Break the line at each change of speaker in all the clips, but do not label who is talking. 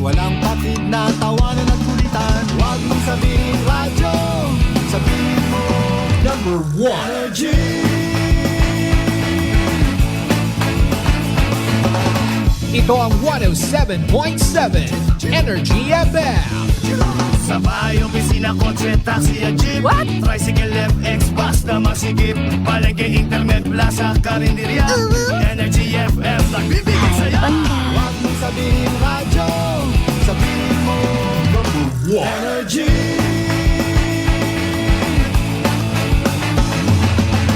walang patid na tawanan at kulitan. Huwag mong sabihin radyo, sabihin mo number one energy.
Ito ang 107.7 Energy FM.
Sa bahay, opisina, kotse, taxi at jeep.
What?
Tricycle, FX, bus na masigip. Palengke, internet, plaza, karinderya. Energy FM, nagbibigay saya.
Huwag mong sabihin radyo, sabihin mo number one energy.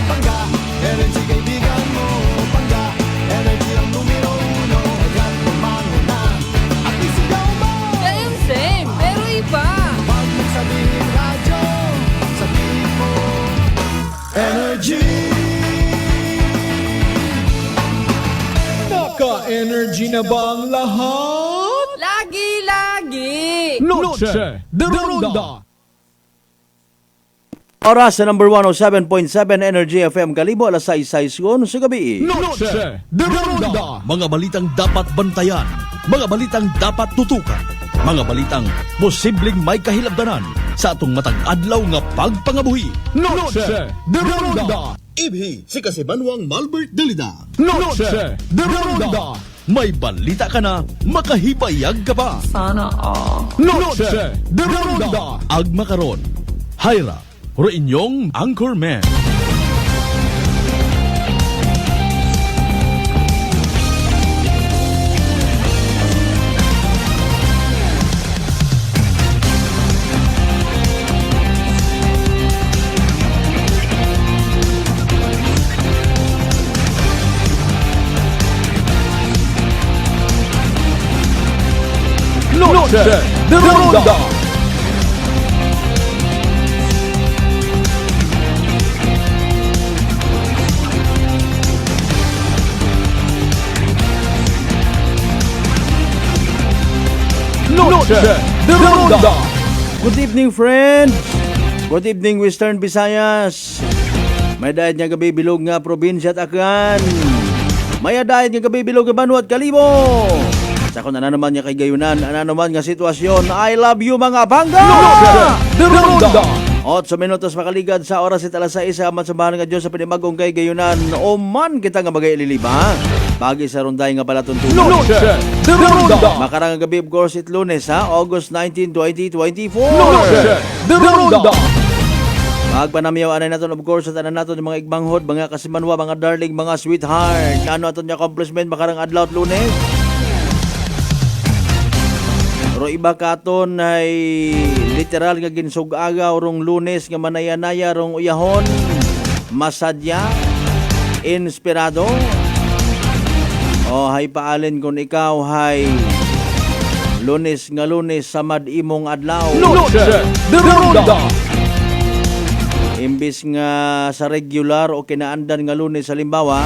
Pangga, energy kaibigan mo. Pangga, energy ang numero uno. Agad pumano na at isigaw mo.
Same, pero iba.
Huwag mong sabihin radyo, sabihin mo energy.
Naka-energy na ba ang lahat?
Lagi-lagi.
Noche de Ronda.
Oras sa number 107.7 Energy FM Kalibo, alas 6:06 sa gabi.
Noche de Ronda.
Mga balitang dapat bantayan, mga balitang dapat tutukan, mga balitang posibleng may kahilabdanan sa atong matag adlaw nga pagpangabuhi.
Noche de Ronda.
Ibhi si Kasibanwang Malbert Dalida.
Noche de Ronda.
May balita ka na, makahibayag ka pa.
Noche de Ronda.
Agma karon, Hyra, inyong Anchorman.
Noche de Ronda. Noche de Ronda.
Good evening, friends. Good evening, Western Visayas. May dahil nga gabi bilog nga probinsya at Akan. May dahil nga gabi bilog nga Banwa at Kalibo. Sa kung ano naman nga kay Gayunan, ano naman nga sitwasyon, I love you mga bangga!
Noche de Ronda.
8 minutos makaligad sa oras at alas 6 amat sa bahan nga Diyos sa pinimagong kay Gayunan. O man kita nga bagay ililiba. Pagi sa runday nga pala tuntunan.
Noche de Ronda.
Makarang gabi, of course, it Lunes, ha? August 19, 2024.
Noche de Ronda.
Magpanamiyaw anay natin, of course, at anan natin yung mga igbanghod, mga kasimanwa, mga darling, mga sweetheart. Ano aton yung accomplishment makarang adlaw at Lunes? Pero iba katon ay literal nga ginsug-aga rong Lunes nga manaya-naya rong uyahon, masadya, inspirado. O hay paalin kung ikaw hay Lunes nga Lunes sa imong adlaw.
Noche de Ronda.
Imbis nga sa regular o kinaandan nga Lunes sa limbawa,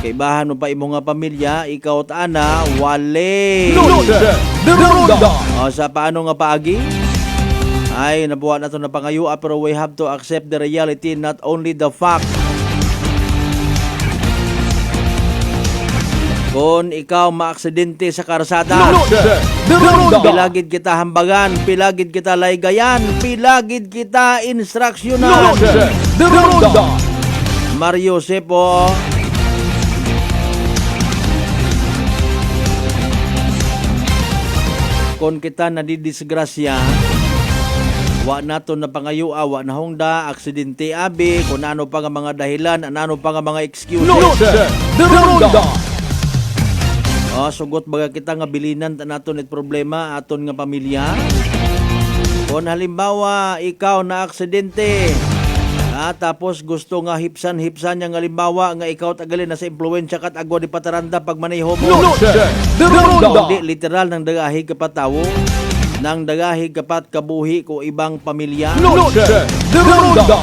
kaibahan mo pa imong nga pamilya, ikaw at ana, wale.
Noche de Ronda.
O sa paano nga paagi? Ay, nabuhat na ito na pangayua, pero we have to accept the reality, not only the fact. Kung ikaw maaksidente sa karsada,
Noche de Ronda.
pilagid kita hambagan, pilagid kita laygayan, pilagid kita instruksyonan.
Noche de Ronda.
Mario Sepo. Kung kita nadidisgrasya, wa nato na pangayua, wa na hongda, aksidente abi, kung ano pa nga mga dahilan, ano pa nga mga excuses.
Noche de Ronda.
Sugot baga kita nga bilinan naton it problema aton nga pamilya. Kung halimbawa ikaw na aksidente, tapos gusto nga hipsan-hipsan nga halimbawa nga ikaw tagali na sa impluwensya kat agwa di pataranda pag maneho mo.
Noche de Ronda.
Hindi literal nang dagahig kapatawo, nang dagahig kapat kabuhi ko ibang pamilya.
Noche de Ronda.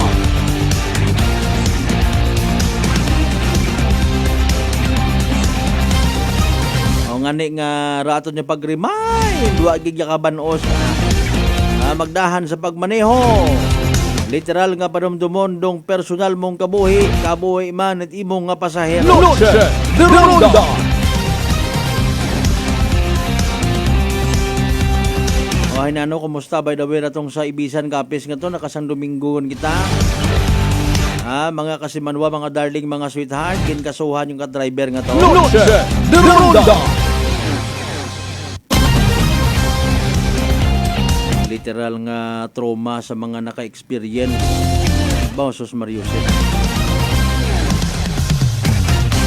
O ngani nga raton niya pag-remind, wa gig ka banos magdahan sa pagmaneho. Literal nga padomdomon dong personal mong kabuhi man at imong nga pasahero.
Noche de Ronda.
Ay nano, kumusta by the way na tong sa Ibisan Kapis nga to, nakasang Domingoon kita. Mga kasimanwa, mga darling, mga sweetheart, kinkasuhan yung ka-driver nga to.
Noche de Ronda.
Literal nga trauma sa mga naka-experience. Bausos Mariusip.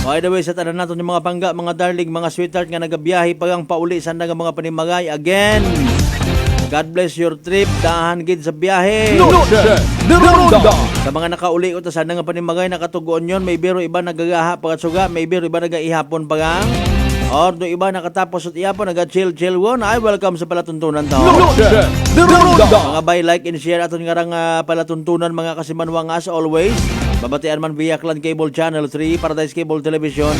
By the way, sa tanan natin yung mga pangga, mga darling, mga sweetheart nga nagabiyahe pagang pauli sa nga mga panimagay. Again, God bless your trip. Dahan gid sa biyahe.
Noche de Ronda.
Sa mga nakauli ko, sana nga panimagay, nakatugoon yun. May biro iba nagagaha pagkatsuga. May biro iba nagaihapon pagang. Or do iba nakatapos at ihapon, naga-chill-chill won. Ay, welcome sa palatuntunan to.
Noche de Ronda.
Mga bay, like and share aton nga rang palatuntunan mga kasimanwang as always. Babatian man via Clan Cable Channel 3, Paradise Cable Television.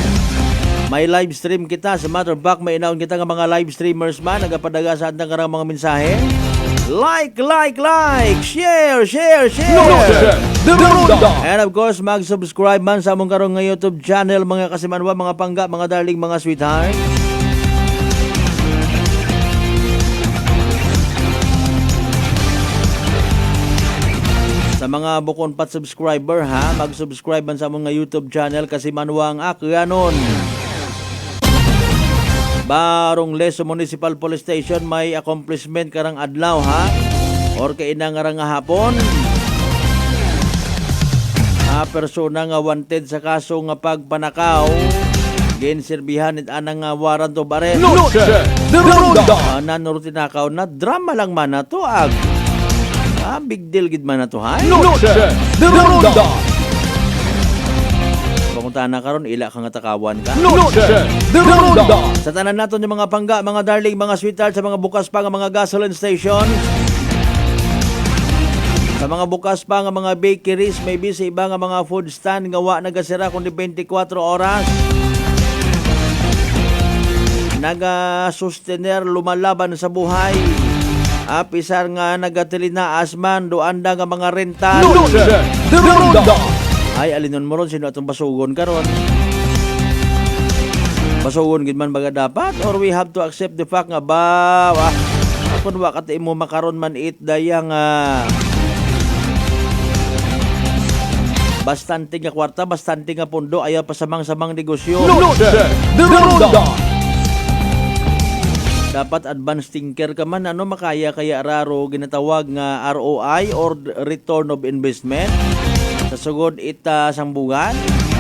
May live stream kita. Sa matter of fact, may inaon kita nga mga live streamers man. Nagapadaga sa andang karang mga mensahe. Like! Share!
Noche de Ronda.
And of course, mag-subscribe man sa among karong nga YouTube channel mga kasimanwa, mga pangga, mga darling, mga sweetheart. Sa mga bukon pat subscriber ha, mag-subscribe man sa among nga YouTube channel kasi manuwang akyanon. Barong Leso Municipal Police Station may accomplishment karang adlaw ha, or kainang nga hapon. Persona nga wanted sa kaso nga pagpanakaw, ginserbihan it anang warrant of arrest.
Noche de Ronda.
Nanuro tinakaw na drama lang man na to ag. Big deal gid man na to ha.
Noche de Ronda.
Pamunta na karon ila ka nga takawan ka.
Noche de Ronda.
Sa tanan naton yung mga pangga, mga darling, mga sweetheart, sa mga bukas pa nga mga gasoline station, sa mga bukas pa nga mga bakeries, maybe sa iba nga mga food stand nga wa nagasira kundi 24 oras. Naga-sustainer lumalaban sa buhay. Pisar nga nagatilina asman doanda nga mga rental.
Noche de Ronda.
Ay alinon mo ron sino atong basugon karon. Basugon gid man baga dapat, or we have to accept the fact nga kun wa kat imo makaron man it dayang bastante nga kwarta, bastante nga pundo, ayaw pa samang-samang negosyo.
Noche de Ronda.
Dapat advance thinker ka man, makaya kaya raro ginatawag nga ROI or return of investment. Sa sugod ita sang bugan,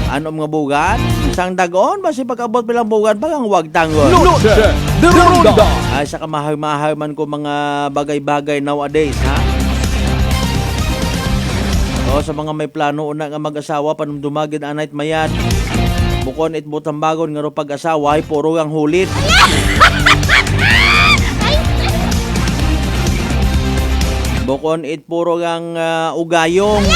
nga bugan, sang dagon, basi pag-abot bilang bugan, bagang wag tangon.
Noche de Ronda.
Ay sa kamahay-mahay man ko mga bagay-bagay nowadays, ha? O sa mga may plano una nga mag-asawa, panumdumagin anayt mayad. Bukon it butang bagon nga ro pag-asawa, ay puro ang hulit. Bukon it puro ang ugayong.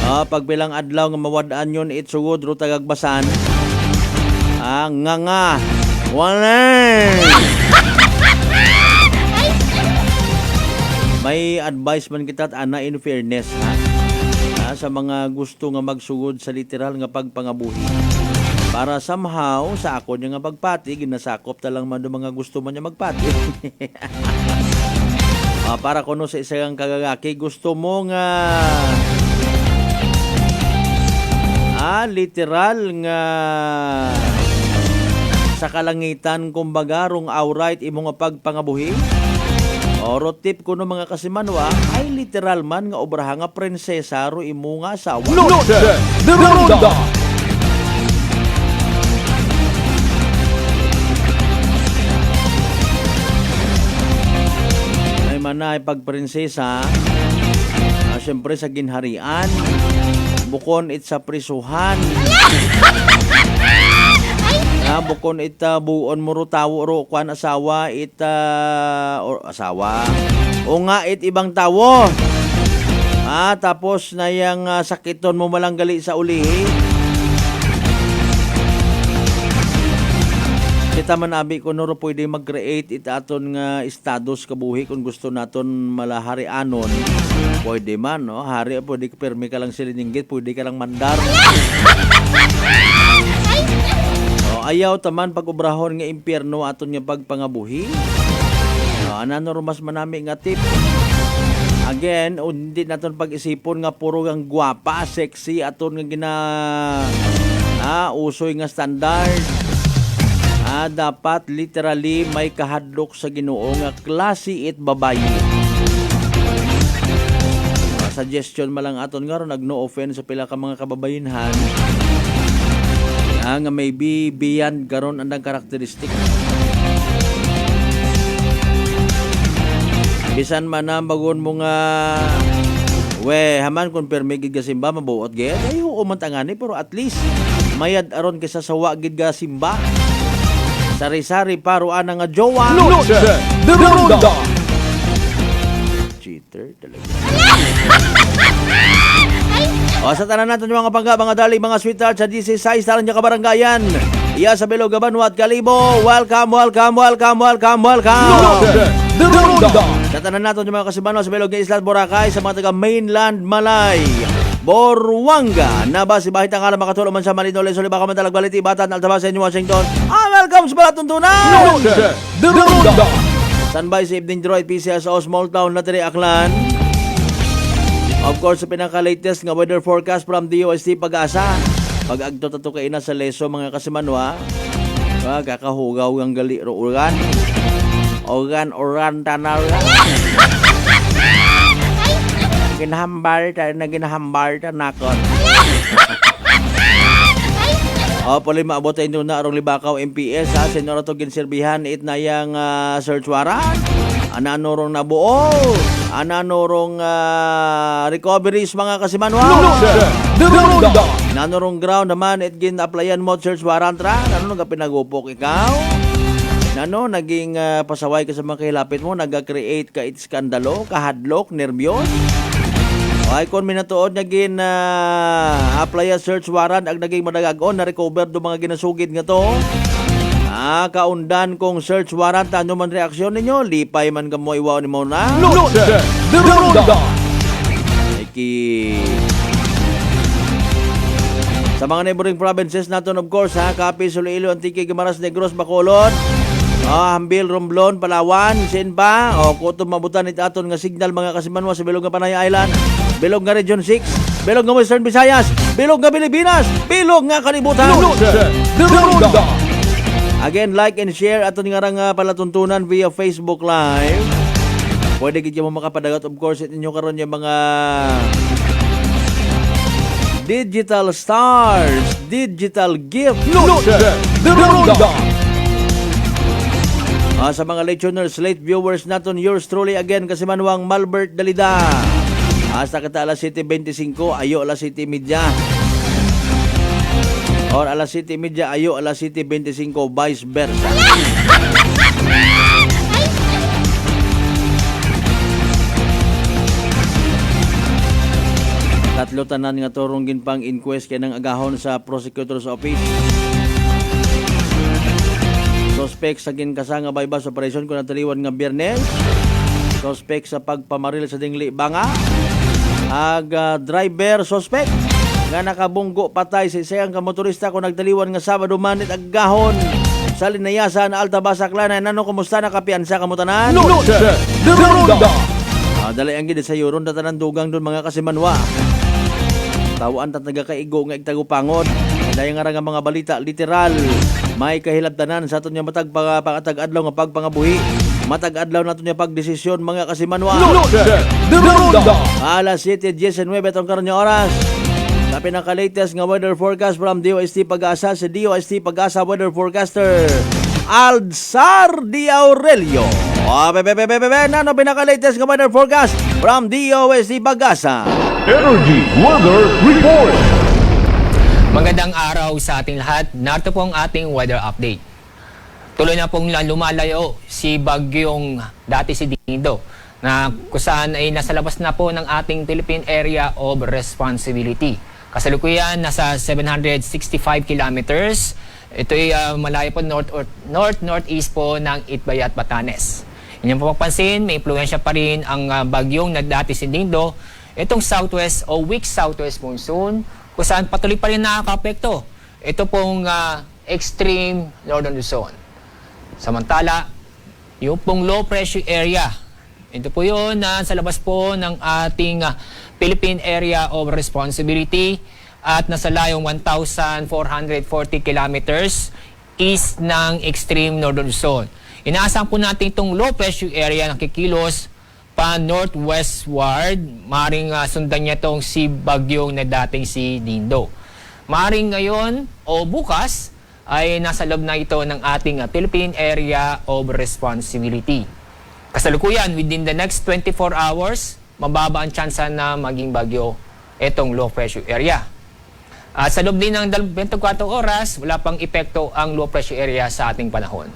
Pagbilang adlaw nga mawadaan yun, it sugod ro tagagbasan. Nga. Wala. May advice man kita ana in fairness ha. Sa mga gusto nga magsugod sa literal nga pagpangabuhi. Para somehow sa ako nga pagpati ginasakop ta lang man do mga gusto man niya magpati. Para kuno sa isang kagagaki gusto mo nga literal nga sa kalangitan kumbaga rong outright imo nga pagpangabuhi. Oro tip ko no mga kasimanwa ay literal man nga obraha nga prinsesa ro imo nga asawa.
Noche de Ronda.
Ay manay pagprinsesa, siyempre sa ginharian, bukon it sa prisuhan. Bukon ita buon mo ro tawo ro kwan asawa or asawa o nga ibang tawo tapos na yang sakiton mo malanggali sa ulihi kita man abi ko no ro pwede mag-create aton nga status kabuhi kung gusto naton malaharianon pwede man no hari pwede permi ka lang silinggit pwede ka lang mandar. ayaw taman pag-ubrahon nga impyerno aton nga pagpangabuhi. Ano mas manami nga tip. Again, hindi naton pag-isipon nga puro ang gwapa, sexy aton nga usoy nga standard. Dapat literally may kahadlok sa Ginoo nga klase it babayi. Suggestion malang aton nga ron nag-no offense sa pila ka mga kababayinhan nga maybe beyond garon andang karakteristik. Bisan man na bagon mo nga haman kung permi gid ka simba mabuot gid ay man tangani pero at least mayad aron kaysa sa wa gid ka simba. Sari-sari paro ana nga jowa.
Luce de Ronda.
Cheater talaga. Sa tanan natin yung mga mga dali, mga sweetheart sa 16 talan niya kabaranggayan. Iya sa Bilog, Gabanwat, Kalibo. Welcome.
Luce de Ronda.
Sa tanan natin yung mga kasibano sa Bilog ng Islas, Boracay, sa mga taga mainland Malay. Borwanga, Nabas, Ibahit ang alam makatulong man sa Malino, Leso, Libaka, Mandalag, Baliti, Batan, Altabas, sa Washington. Welcome sa Balatuntunan!
Luce de Ronda.
Standby sa Evening Droid, PCS o Small Town, Latiri, Aklan. Of course, sa pinaka-latest nga weather forecast from DOST Pag-asa. Pag-agto tato kay ina sa Leso, mga kasimanwa. Kakahugaw ang gali, Oran, tanaw. Ginahambar ta nakon. Pali maabot tayo na arong Libakaw MPS ha. Senyor to ginserbihan it na yang search warrant. Ananurong nabuo. Ananurong recoveries mga kasimanwa.
Luce de Ronda.
Nanurong ground naman it gin-applyan mo search warrant ra. Ano nga pinagupok ikaw? Nano, naging pasaway ka sa mga kahilapit mo, nag-create ka it skandalo, kahadlok, nervyos. Ay kon minatuod naging apply a search warrant ang naging madagagon na recover do mga ginasugid nga to. Kaundan kong search warrant ano man reaksyon ninyo? Lipay man kamo iwaw ni mo na.
Luce de Ronda.
Sa mga neighboring provinces natin of course Capiz, Iloilo, Antique, Guimaras, Negros, Bacolod, Hambil, Romblon, Palawan, Sinpa, kutom mabutan it aton nga signal mga kasimanwa sa Bilog nga Panay Island, Bilog nga Region 6, Bilog nga Western Visayas, Bilog nga Pilipinas, Bilog nga Kalibutan.
Luce de Ronda.
Again, like and share aton nga rang palatuntunan via Facebook Live. Pwede gid mo makapadagat of course inyo karon yung mga digital stars, digital gift.
Luce de Ronda.
Sa mga listeners, late viewers naton, yours truly again, Kasimanwang Malbert Dalida. Hasta kita alas 7:25, ayo alas 7:30. Or alas 7:30, ayo alas 7:25, vice versa. Tatlo tanan nga turong ginpang inquest kay nang agahon sa prosecutor's office. Suspect sa ginkasanga bypass operation kung nataliwan nga Biyernes. Suspect sa pagpamaril sa Dingli Banga. Driver suspect nga nakabunggo patay sa isang motorista kung nagtaliwan nga Sabado manit agahon sa linayasan na Altabas, Aklan. Nano kumusta na kapiansa kamutanan?
Luce de Ronda.
Dali ang gid sa yuron datanan dugang doon mga kasimanwa. Tawaan tat nagakaigo nga igtagupangod. Dahil nga nga mga balita literal may kahilabtanan sa aton nga matag pangatag-adlaw nga pagpangabuhi. Matag-adlaw naton nga pagdesisyon mga kasimanwa.
Luce de Ronda.
Alas 7:19 atong karon nga oras. Sa pinaka-latest nga weather forecast from DOST Pag-asa sa DOST Pag-asa weather forecaster Alzar Di Aurelio. Nano pinaka-latest nga weather forecast from DOST Pag-asa.
Energy Weather Report.
Magandang araw sa ating lahat. Narito po ang ating weather update. Tuloy na pong lumalayo si bagyong dati si Dindo na kusaan ay nasa labas na po ng ating Philippine Area of Responsibility. Kasalukuyan nasa 765 kilometers. Ito ay malayo po northeast po ng Itbayat, Batanes. Inyong papansin, may impluensya pa rin ang bagyong na dati si Dindo. Itong southwest o weak southwest monsoon kung saan patuloy pa rin nakaka-apekto. Ito pong extreme northern Luzon. Samantala, yung pong low pressure area, ito po yun na sa labas po ng ating Philippine Area of Responsibility at nasa layong 1,440 kilometers east ng extreme northern Luzon. Inaasahan po natin itong low pressure area na kikilos pa northwestward. Maring sundan niya itong si Bagyong na dating si Dindo. Maring ngayon o bukas ay nasa loob na ito ng ating Philippine Area of Responsibility. Kasalukuyan, within the next 24 hours, mababa ang tsansa na maging bagyo itong low pressure area. At sa loob din ng 24 oras, wala pang epekto ang low pressure area sa ating panahon.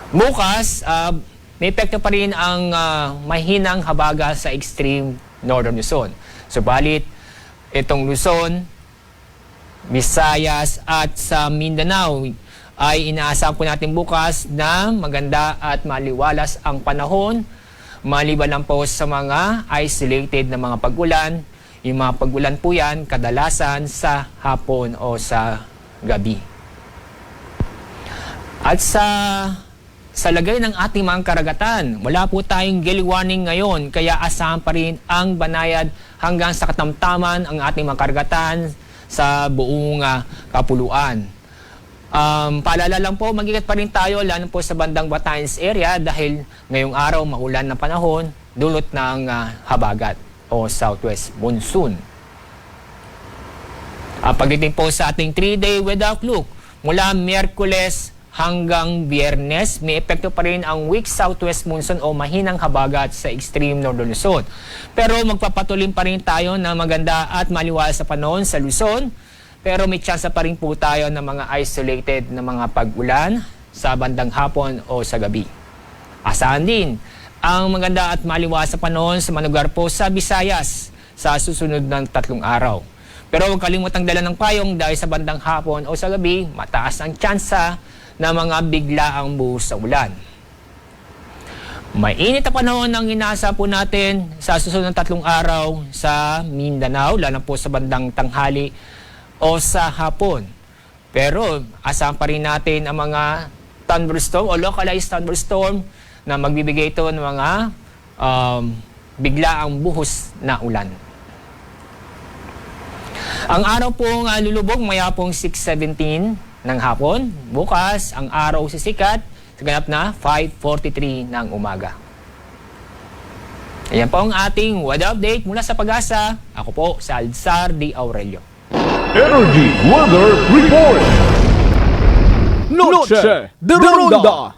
Bukas, may epekto pa rin ang mahinang habaga sa extreme northern Luzon. Subalit, itong Luzon, Visayas at sa Mindanao ay inaasahan po natin bukas na maganda at maliwalas ang panahon, maliban lang po sa mga isolated na mga pag-ulan. Yung mga pag-ulan po yan kadalasan sa hapon o sa gabi. At sa lagay ng ating mga karagatan, wala po tayong gale warning ngayon, kaya asahan pa rin ang banayad hanggang sa katamtaman ang ating mga karagatan sa buong kapuluan. Paalala lang po, mag-ingat pa rin tayo lalo po sa bandang Batanes area dahil ngayong araw maulan na panahon dulot ng habagat o southwest monsoon. Pagdating po sa ating 3-day weather outlook, mula Miyerkules hanggang Biyernes, may epekto pa rin ang weak southwest monsoon o mahinang habagat sa extreme northern Luzon. Pero magpapatuloy pa rin tayo ng maganda at maliwalas sa panahon sa Luzon. Pero may tsansa pa rin po tayo ng mga isolated na mga pag-ulan sa bandang hapon o sa gabi. Asahan din ang maganda at maliwalas sa panahon sa mga lugar po sa Visayas sa susunod ng 3 araw. Pero huwag kalimutang dala ng payong dahil sa bandang hapon o sa gabi, mataas ang tsansa na mga biglaang buhos sa ulan. Mainit na panahon ang inaasahan po natin sa susunod ng 3 araw sa Mindanao, lalo po sa bandang tanghali o sa hapon. Pero asahan pa rin natin ang mga thunderstorm o localized thunderstorm na magbibigay ito ng mga biglaang buhos na ulan. Ang araw pong lulubog maya pong 6:17 ng hapon. Bukas, ang araw sisikat sa ganap na 5:43 ng umaga. Ayan po ang ating weather update mula sa Pag-asa. Ako po si Alzar D. Aurelio.
Energy Weather Report. Noche de Ronda.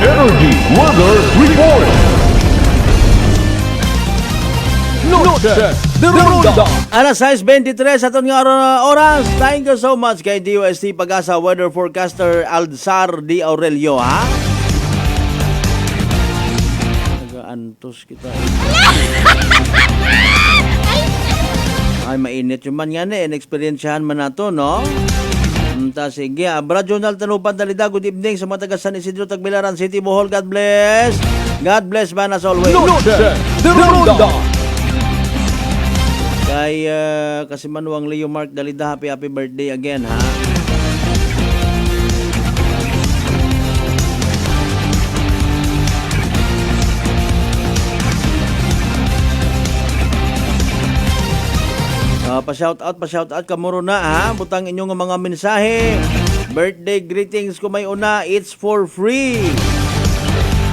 Energy Weather Report. Noche de Ronda.
Alas 6:23 sa itong oras. Thank you so much kay DOST Pag-asa Weather Forecaster Alzar D. Aurelio, ha? Nag-aantos kita. Ay, mainit yung man yan eh. In-experiensyahan man na to, no? Sige. Brad-Jonal Tanupan Dalida. Good evening sa mga taga San Isidro, Tagbilaran City, Bohol. God bless. God bless man as always.
Noche de Ronda.
Kay kasi Manuang Leo Mark Dalida, happy birthday again, ha? Pa-shout out ka muro na, ha? Butang inyong mga mensahe. Birthday greetings ko may una, it's for free.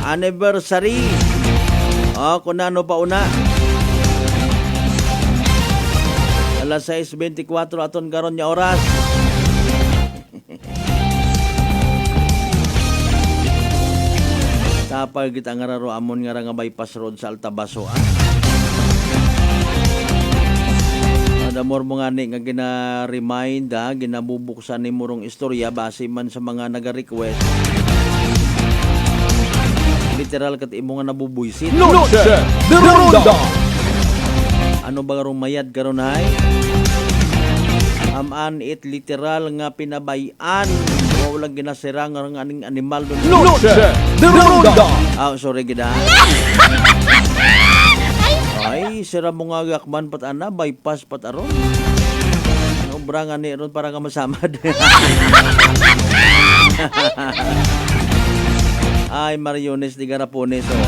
Anniversary. Kung ano pa una. Alas 6:24 aton karon nya oras. Tapal kita nga raro amon nga nga bypass road sa Altabaso, ha? Damor mo nga ni nga gina-remind, ha? Ginabubuksan ni murong istorya base man sa mga naga-request. Literal kat imo nga nabubuisit.
Noche de Ronda.
Ano ba karong mayad karon hay? Aman it literal nga pinabayan. Walang ginasira nga aning animal doon.
Noche de Ronda.
Sorry gida. Ay, sira mo nga gakman pat ana bypass pat aron. Sobra nga ni ron para ka masamad. Ay, Mariones de Garapones, oh.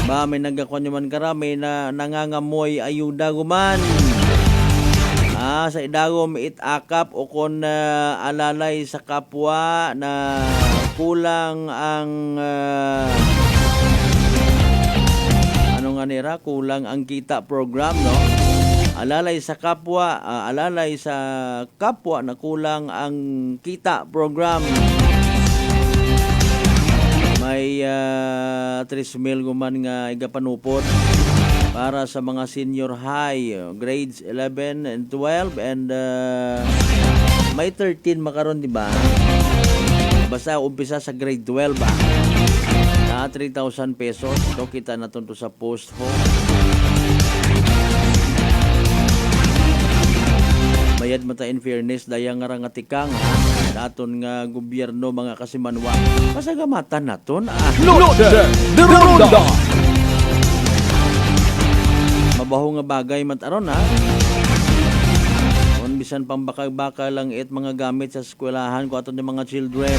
Ba, may nagkakuan man karami na nangangamoy ayuda guman. Sa idagom itakap o kon alalay sa kapwa na kulang ang kulang ang kita program, no? Alalay sa kapwa na kulang ang kita program. May 3,000 guman nga igapanupot para sa mga senior high, grades 11 and 12 and may 13 makaron, di ba? Basta umpisa sa grade 12 ba? Na 3,000 pesos. Ito kita na to sa post home. Bayad mata in fairness dayang nga tikang daton nga gobyerno mga kasimanwa. Pasagamatan naton.
Loaded the Ronda.
Mabaho nga bagay mataron ha. Kung bisan pang bakal lang mga gamit sa eskwelahan ko aton ng mga children.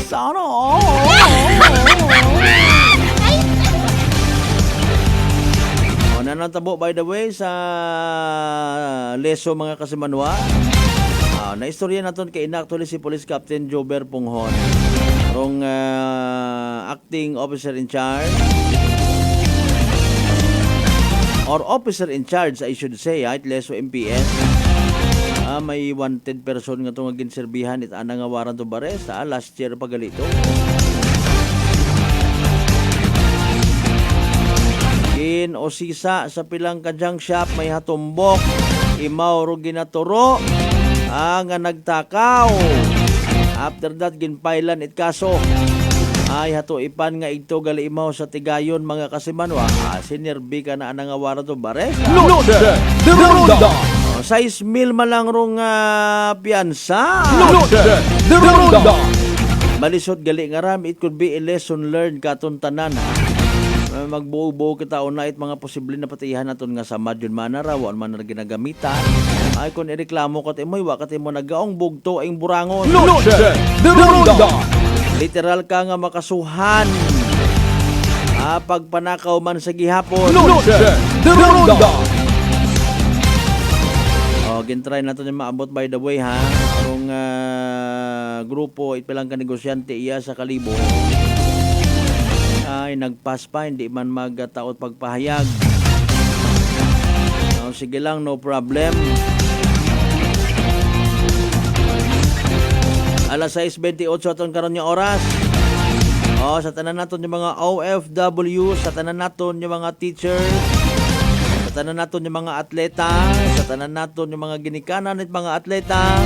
Sana nanatabo by the way sa leso mga kasimanwa. Naistorya naton kay actually si Police Captain Jober Punghon, rong acting officer in charge or officer in charge I should say at leso MPS. May wanted person nga itong ginserbihan it anang awaran to bares last year pagalito. O sisa sa pilang kadyang shop may hatumbok imaw ro ginaturo nga nagtakaw. After that ginpailan it kaso ay hato ipan nga ito gali imaw sa tigayon mga kasimanwa. Sinerbi ka na anang awara to bares.
Loaded the Ronda.
6,000 malang rong piyansa.
Loaded the Ronda.
Malisod gali nga ram, it could be a lesson learned katon tanan ha. Magbuo-buo kita unait mga posible na patihan naton nga samad yun manara wan man ginagamitan. Ay kun ireklamo kat imoy wakat imo nagaong bugto ang burangon.
Loaded the Ronda.
Literal ka nga makasuhan. Pagpanakaw man sa gihapon.
Loaded the Ronda.
Gintry nato yung maabot by the way ha. Arong grupo ipilang ka negosyante iya sa Kalibo. Ay nagpas pa, hindi man magtaot pagpahayag. Sige lang, no problem. Alas 6:28 aton karon yung oras. Sa tanan naton yung mga OFW, sa tanan naton yung mga teachers, sa tanan naton yung mga atleta, sa tanan naton yung mga ginikanan at mga atleta.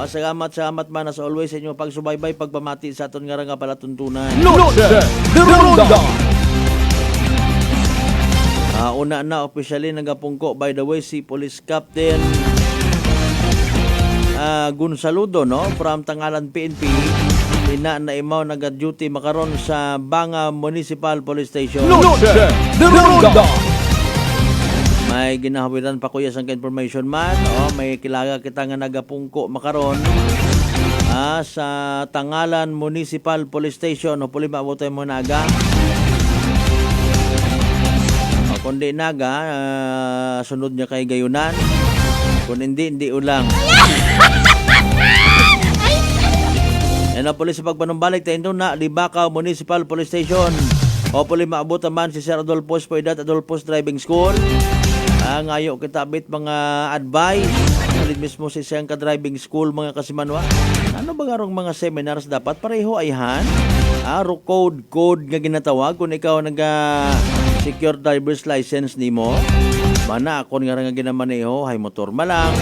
Salamat man as always sa inyo pagsubaybay, pagpamati sa aton nga palatuntunan.
Loaded the Ronda.
Una na officially nagapungko by the way si Police Captain Gonsaludo, no, from Tangalan PNP. Ina na imaw naga-duty makaron sa Banga Municipal Police Station.
Loaded the Ronda.
May ginahawiran pa kuya sang information man. May kilaga kita nga nagapungko makaron sa Tangalan Municipal Police Station. Hopefully maabot mo naga. Kundi naga, sunod niya kay gayunan. Kung hindi ulang. Yan ang pulis sa pagpanumbalik tayo na Libacao Municipal Police Station. Hopefully maabot naman si Sir Adolfos Poedat Adolfos Driving School. Ngayon kita bit mga advice salit mismo si siyang ka-driving school mga kasimanwa. Ano ba garong mga seminars dapat pareho ayhan? Code nga ginatawag kung ikaw secure driver's license nimo. Mana akon nga ginamaneho hay motor malang.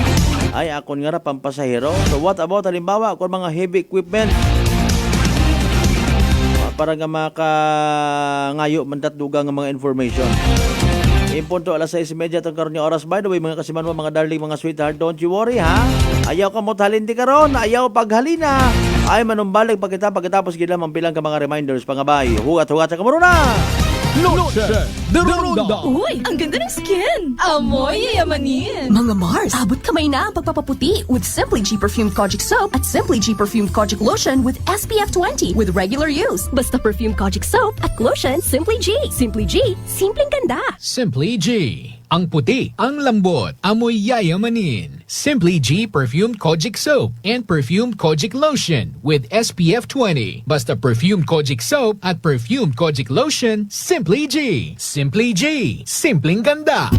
Ay akon nga pampasahero. So what about halimbawa kung mga heavy equipment? Para nga ngayo mandat dugang nga mga information. Impunto alas 6:30 itong karon yung oras. By the way, mga kasimanwa, mga darling, mga sweetheart, don't you worry ha. Ayaw ka mo talindi karon, ayaw paghalina, Ay manumbalik pa kita pagkatapos gila mampilang ka mga reminders pangabay. Hugat-hugat sa kamuruna.
Noche de Ronda.
Uy, ang ganda ng skin! Amoy yayamanin!
Mga Mars, abot kamay na ang pagpapaputi with Simply G Perfumed Kojic Soap at Simply G Perfumed Kojic Lotion with SPF 20 with regular use. Basta Perfumed Kojic Soap at Lotion Simply G. Simply G, simpleng ganda.
Simply G. Ang puti, ang lambot, amoy yayamanin. Simply G Perfumed Kojic Soap and Perfumed Kojic Lotion with SPF 20. Basta Perfumed Kojic Soap at Perfumed Kojic Lotion, Simply G. Simply G. Simpleng ganda.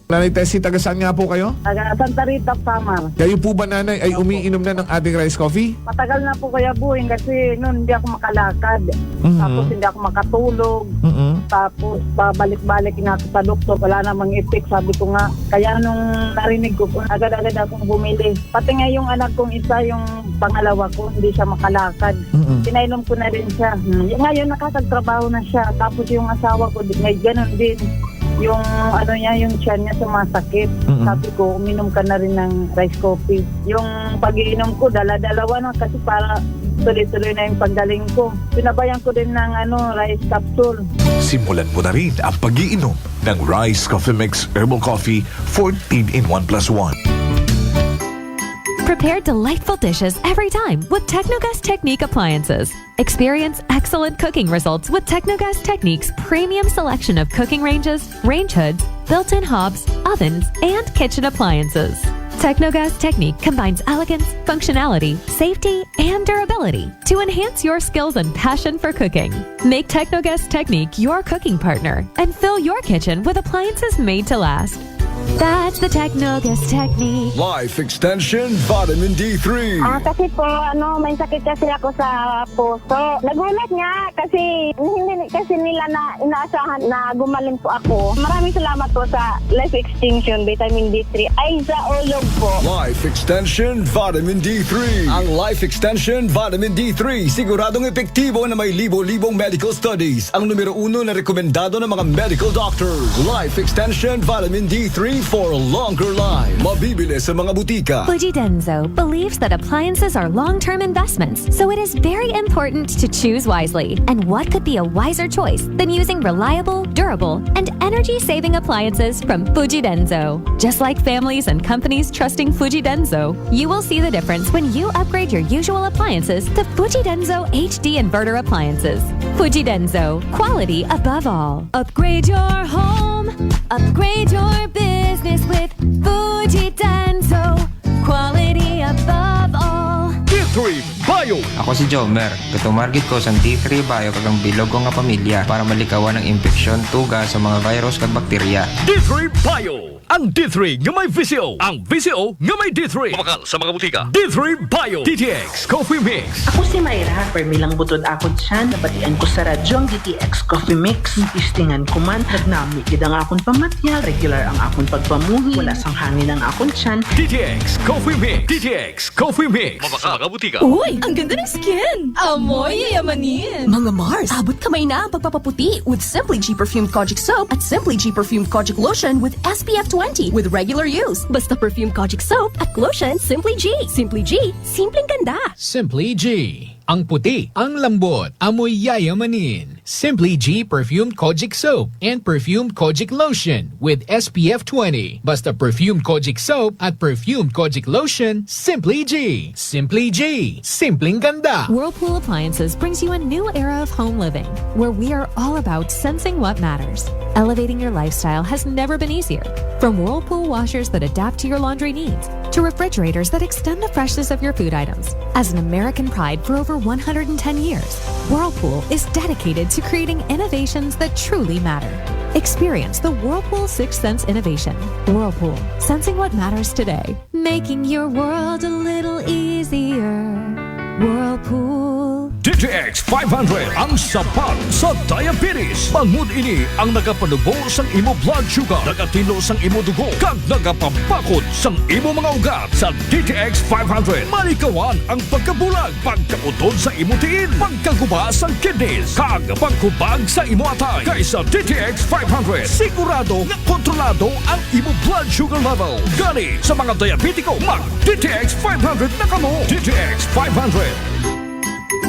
Nanay Tessie, taga saan nga po kayo?
Taga Santa Rita, Samar.
Kayo po ba, nanay, ay umiinom na ng ating rice coffee?
Matagal na po kaya buhin kasi noon hindi ako makalakad. Tapos hindi ako makatulog. Tapos babalik-balik na ako sa doktor. Wala namang effect, sabi ko nga. Kaya nung narinig ko, agad-agad akong bumili. Pati nga yung anak kong isa, yung pangalawa ko, hindi siya makalakad. Pinainom ko na rin siya. Ngayon nakakagtrabaho na siya. Tapos yung asawa ko, may ganun din. Yung ano niya, yung tiyan niya sumasakit. Sabi ko, uminom ka na rin ng rice coffee. Yung pag-iinom ko, dala-dalawa na kasi para tuloy-tuloy na yung paggaling ko. Pinabayan ko din ng rice capsule.
Simulan mo na rin ang pag-iinom ng Rice Coffee Mix Herbal Coffee 14 in 1 plus 1.
Prepare delightful dishes every time with Technogas Technique appliances. Experience excellent cooking results with Technogas Technique's premium selection of cooking ranges, range hoods, built-in hobs, ovens, and kitchen appliances. Technogas Technique combines elegance, functionality, safety, and durability to enhance your skills and passion for cooking. Make Technogas Technique your cooking partner and fill your kitchen with appliances made to last. That's the Technogas Technique.
Life Extension Vitamin D3.
Kasi po, may sakit kasi ako sa puso. Nagulat nga kasi hindi kasi nila na inaasahan na gumaling po ako. Maraming salamat po sa Life Extension Vitamin D3 ay sa ulog po.
Life Extension Vitamin D3. Ang Life Extension Vitamin D3 siguradong epektibo na may libo-libong medical studies. Ang numero 1 na rekomendado ng mga medical doctors. Life Extension Vitamin D3 for a longer life. Mabibili sa mga butika.
Fuji Denso believes that appliances are long-term investments, so it is very important to choose wisely. And what could be a wiser choice than using reliable, durable, and energy-saving appliances from Fuji Denso? Just like families and companies trusting Fuji Denso, you will see the difference when you upgrade your usual appliances to Fuji Denso HD Inverter appliances. Fuji Denso, quality above all. Upgrade your home, upgrade your business with Fuji Denso, quality above all.
D3 Bio.
Ako si Jomer. Katumargit ko sa D3 Bio kagang bilog ko nga pamilya para malikawan ng infeksyon, tuga sa mga virus kag bakterya.
D3 Bio. Ang D3 nga may VCO. Ang VCO nga may D3. Mamakal sa mga butika. D3 Bio. DTX Coffee Mix.
Ako si Mayra. Permilang butod ako dyan. Nabatian ko sa radyo ang DTX Coffee Mix. Istingan ko man. Nagnami gid ang akong pamatya. Regular ang akong pagpamuhi. Wala sang hangin ang akong tiyan.
DTX Coffee Mix. DTX Coffee Mix. Mamakal sa mga butika.
Uy, ang ganda ng skin! Amoy yayamanin!
Mga Mars, abot kamay na ang pagpapaputi with Simply G Perfumed Kojic Soap at Simply G Perfumed Kojic Lotion with SPF 20 with regular use. Basta Perfumed Kojic Soap at Lotion Simply G. Simply G, simpleng ganda.
Simply G. Ang puti, ang lambot, amoy yayamanin. Simply G Perfumed Kojic Soap and Perfumed Kojic Lotion with SPF 20. Basta Perfumed Kojic Soap at Perfumed Kojic Lotion, Simply G. Simply G. Simpleng ganda.
Whirlpool Appliances brings you a new era of home living, where we are all about sensing what matters. Elevating your lifestyle has never been easier. From Whirlpool washers that adapt to your laundry needs, to refrigerators that extend the freshness of your food items. As an American pride for over 110 years, Whirlpool is dedicated to creating innovations that truly matter. Experience the Whirlpool Sixth Sense innovation. Whirlpool, sensing what matters today. Making your world a little easier. Whirlpool.
DTX 500 ang sapat sa diabetes. Bangod ini ang nagapanubo sang imo blood sugar, nagatilo sang imo dugo, kag nagapambakod sang imo mga ugat. Sa DTX 500, malikawan ang pagkabulag, pagkautod sa imo tiin, pagkaguba sang kidneys, kag pagkubag sa imo atay. Kaysa DTX 500, sigurado nga kontrolado ang imo blood sugar level. Gani sa mga diabetiko, mag DTX 500 na kamo. DTX 500.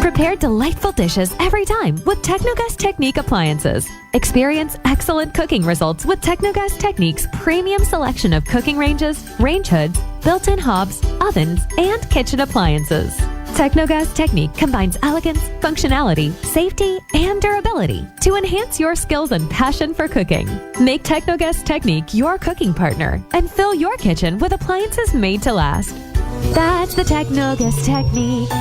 Prepare delightful dishes every time with Technogas Technique appliances. Experience excellent cooking results with Technogas Technique's premium selection of cooking ranges, range hoods, built-in hobs, ovens, and kitchen appliances. Technogas Technique combines elegance, functionality, safety, and durability to enhance your skills and passion for cooking. Make Technogas Technique your cooking partner and fill your kitchen with appliances made to last. That's the Technogas Technique.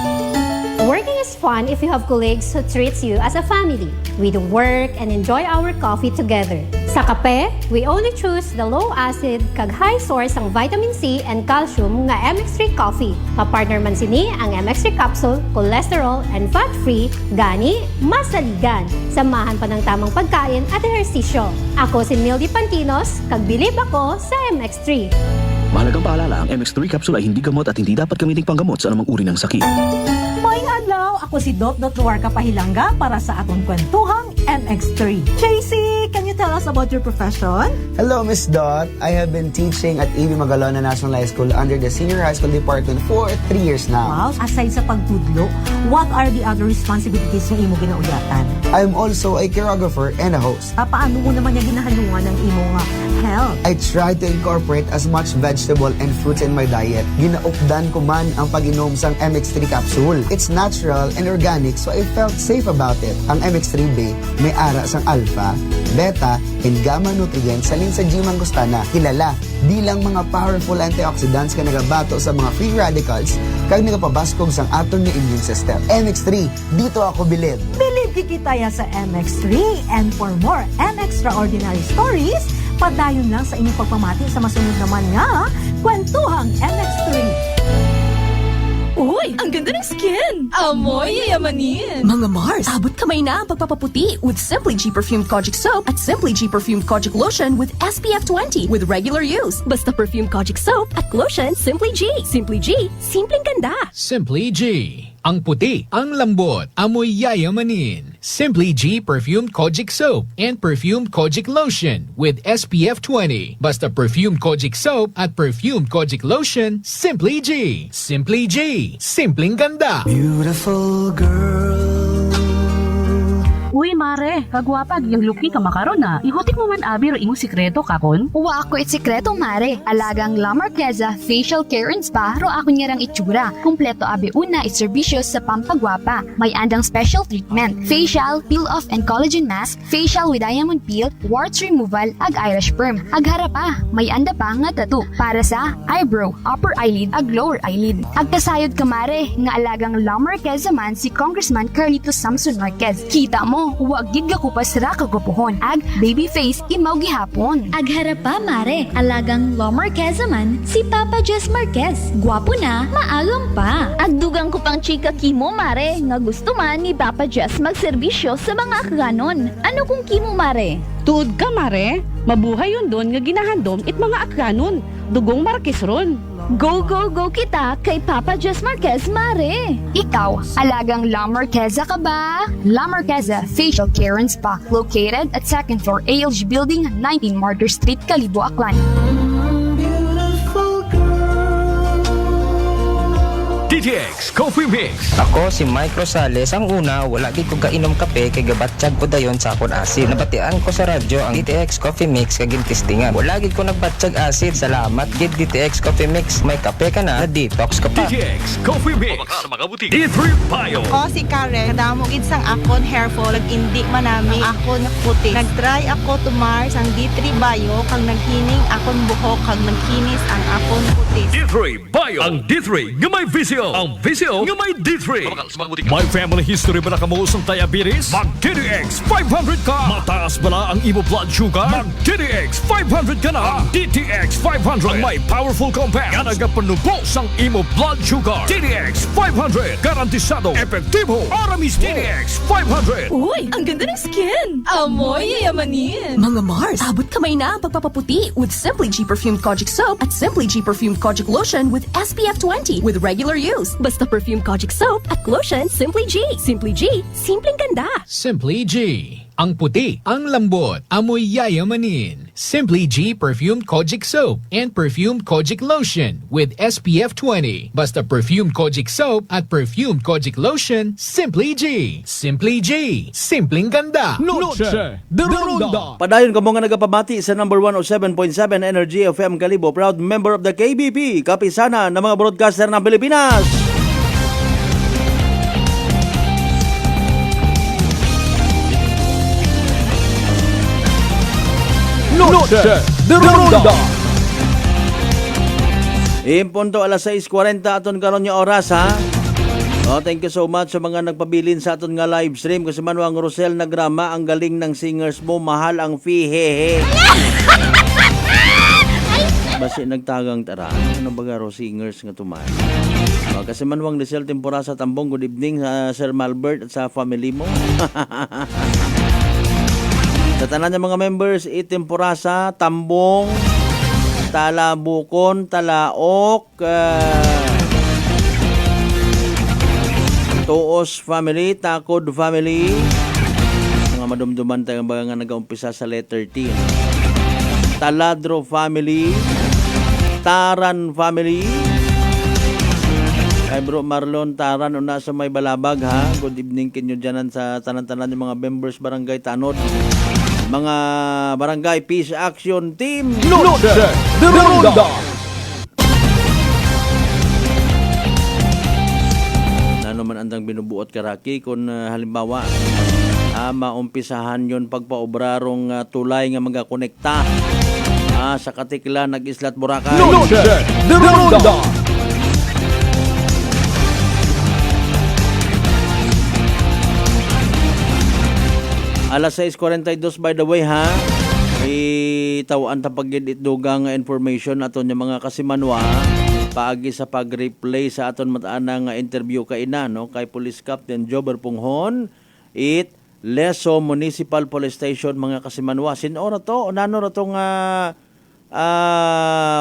Working is fun if you have colleagues who treats you as a family. We do work and enjoy our coffee together. Sa kape, we only choose the low-acid kag high source ang vitamin C and calcium nga MX3 coffee. Mapartner man sini ang MX3 capsule, cholesterol, and fat-free, gani, masaligan. Samahan pa ng tamang pagkain at ehersisyo. Ako si Mildy Pantinos, kag bilib ako sa MX3.
Mahalagang paalala, ang MX3 capsule ay hindi gamot at hindi dapat gamiting panggamot sa anumang uri ng sakit.
Maayong adlaw, ako si Dot Nuarca Pahilanga para sa atong kwentuhang MX3. JC, can you tell us about your profession?
Hello, Miss Dot. I have been teaching at A.B. Magalona National High School under the Senior High School Department for 3 years now.
Wow, aside sa pagtudlo, what are the other responsibilities ng imo ginauyatan?
I'm also a choreographer and a host.
Paano mo naman yung ginahanungan ng imo nga health?
I try to incorporate as much vegetable and fruits in my diet. Ginaupdan ko man ang pag-inom sang MX3 capsule. It's natural and organic, so I felt safe about it. Ang MX3B may ara sang alpha, beta, and gamma nutrients salin sa G. mangostana. Kilala bilang mga powerful antioxidants ka nagabato sa mga free radicals kag nagapabaskog sang aton nga immune system. MX3, dito ako bilib.
Bilib kikitaya sa MX3, and for more MXtraordinary stories, padayon lang sa inyong pagpamati sa masunod naman nga Kwentuhang MX3.
Uy, ang ganda ng skin! Amoy yayamanin!
Mga Mars, abot kamay na ang pagpapaputi with Simply G Perfumed Kojic Soap at Simply G Perfumed Kojic Lotion with SPF 20 with regular use. Basta Perfumed Kojic Soap at Lotion Simply G. Simply G, simpleng ganda.
Simply G. Ang puti, ang lambot, amoy yayamanin. Simply G Perfumed Kojic Soap and Perfumed Kojic Lotion with SPF 20. Basta Perfumed Kojic Soap at Perfumed Kojic Lotion, Simply G. Simply G. Simpleng ganda.
Beautiful girl.
Uy, mare, kagwapag, yung luki ka makaron na. Ihutik mo man abi ro imong sikreto kakon.
Uwa ako sikreto, mare. Alagang La Marqueza Facial Care and Spa ro ako niyarang itsura. Kumpleto abi una iserbisyo sa pampagwapa. May andang special treatment, facial, peel-off and collagen mask, facial with diamond peel, warts removal, ag eyelash perm. Ag harapa, may anda pa nga tattoo para sa eyebrow, upper eyelid, ag lower eyelid. Ag kasayod ka, mare, nga alagang La Marqueza man si Congressman Carlito Samson Marquez. Kita mo, huwag gid ka kupas ra kagupuhon. Ag baby face imaw gihapon. Ag harapa, mare, alagang La Marqueza man si Papa Jess Marquez. Gwapo na, maagam pa. Ag dugang ko pang chika kimo, mare, nga gusto man ni Papa Jess magserbisyo sa mga akganon. Ano kung kimo, mare?
Tuod ka, mare. Mabuhay yun doon nga ginahandom it mga akganon. Dugong Marquez ron.
Go, go, go kita kay Papa Jess Marquez, mare! Ikaw, alagang La Marqueza ka ba? La Marqueza Facial Care and Spa, located at 2nd floor ALG Building, 19 Martyr Street, Kalibo, Aklan.
DTX Coffee Mix.
Ako si Mike Rosales. Ang una, wala gid ko kainom kape kay gabatsyag ko dayon sa akon acid. Nabatian ko sa radyo ang DTX Coffee Mix kag testingan. Wala gid ko nagbatsyag acid. Salamat gid DTX Coffee Mix. May kape ka na, detox ka pa.
DTX Coffee Mix. Sa mga butik. D3 Bio.
Ako si Karen. Kadamo gid sang akon hair fall. Nag-indi manami akon puti. Nag-try ako tumar sang D3 Bio kang naghining akon buhok kag nagkinis ang akon puti.
D3 Bio. Ang D3 nga may vision. ang bisyo nga may D3. May family history ba na kamo sa diabetes? Mag DTX 500 ka. Mataas ba na ang imo blood sugar? Mag DTX 500 ka na. Ang DTX 500 ang may powerful compounds nga nagapanubos ang imo blood sugar. DTX 500 garantisado epektibo. Aramis DTX 500.
Uy, ang ganda ng skin! Amoy yayamanin!
Mga Mars, abot kamay na ang pagpapaputi with Simply G Perfumed Kojic Soap at Simply G Perfumed Kojic Lotion with SPF 20 with regular use. Basta Perfumed Kojic Soap at Lotion Simply G. Simply G, simpleng ganda.
Simply G. Ang puti, ang lambot, amoy yayamanin. Simply G Perfumed Kojic Soap and Perfumed Kojic Lotion with SPF 20. Basta Perfumed Kojic Soap at Perfumed Kojic Lotion, Simply G. Simply G, simpleng ganda.
Noche de Ronda.
Padayon ka mo nga nagapamati sa number 107.7 Energy FM Kalibo, proud member of the KBP, kapisana ng mga broadcaster ng Pilipinas.
Noche de Ronda.
Impunto alas 6:40 aton karon nga oras ha. Oh, thank you so much sa mga nagpabilin sa aton nga live stream kasi man ang Rosel nagrama ang galing ng singers mo, mahal ang fee hehe. Basi nagtagang tara. Ano baga ro singers nga tuman. Oh, kasi manwang Lisel Temporasa Tambong, good evening Sir Malbert at sa family mo. Sa tanan ng mga members, Temporasa, Tambong, Talabukon, Talaok, Tuos family, Takod family, mga madumduman tayong baga nga nag-umpisa sa letter T. Taladro family, Taran family, kay Bro Marlon Taran una sa may balabag ha. Good evening kinyo dyanan sa tanan-tanan ng mga members Barangay Tanod, mga Barangay Peace Action Team.
Noche de Ronda.
Ano man andang binubuot karaki kung halimbawa maumpisahan yon pagpaobrarong tulay nga magakonekta sa Katikla, Nag-Islat, Boracay.
Noche de Ronda.
Alas 6:42 by the way ha. Itawaan ta paggid itdugang information aton yung mga kasimanwa paagi sa pag-replay sa aton mataanang interview kaina no kay Police Captain Jobber Punghon Leso Municipal Police Station mga kasimanwa. Sinora to nano ra tong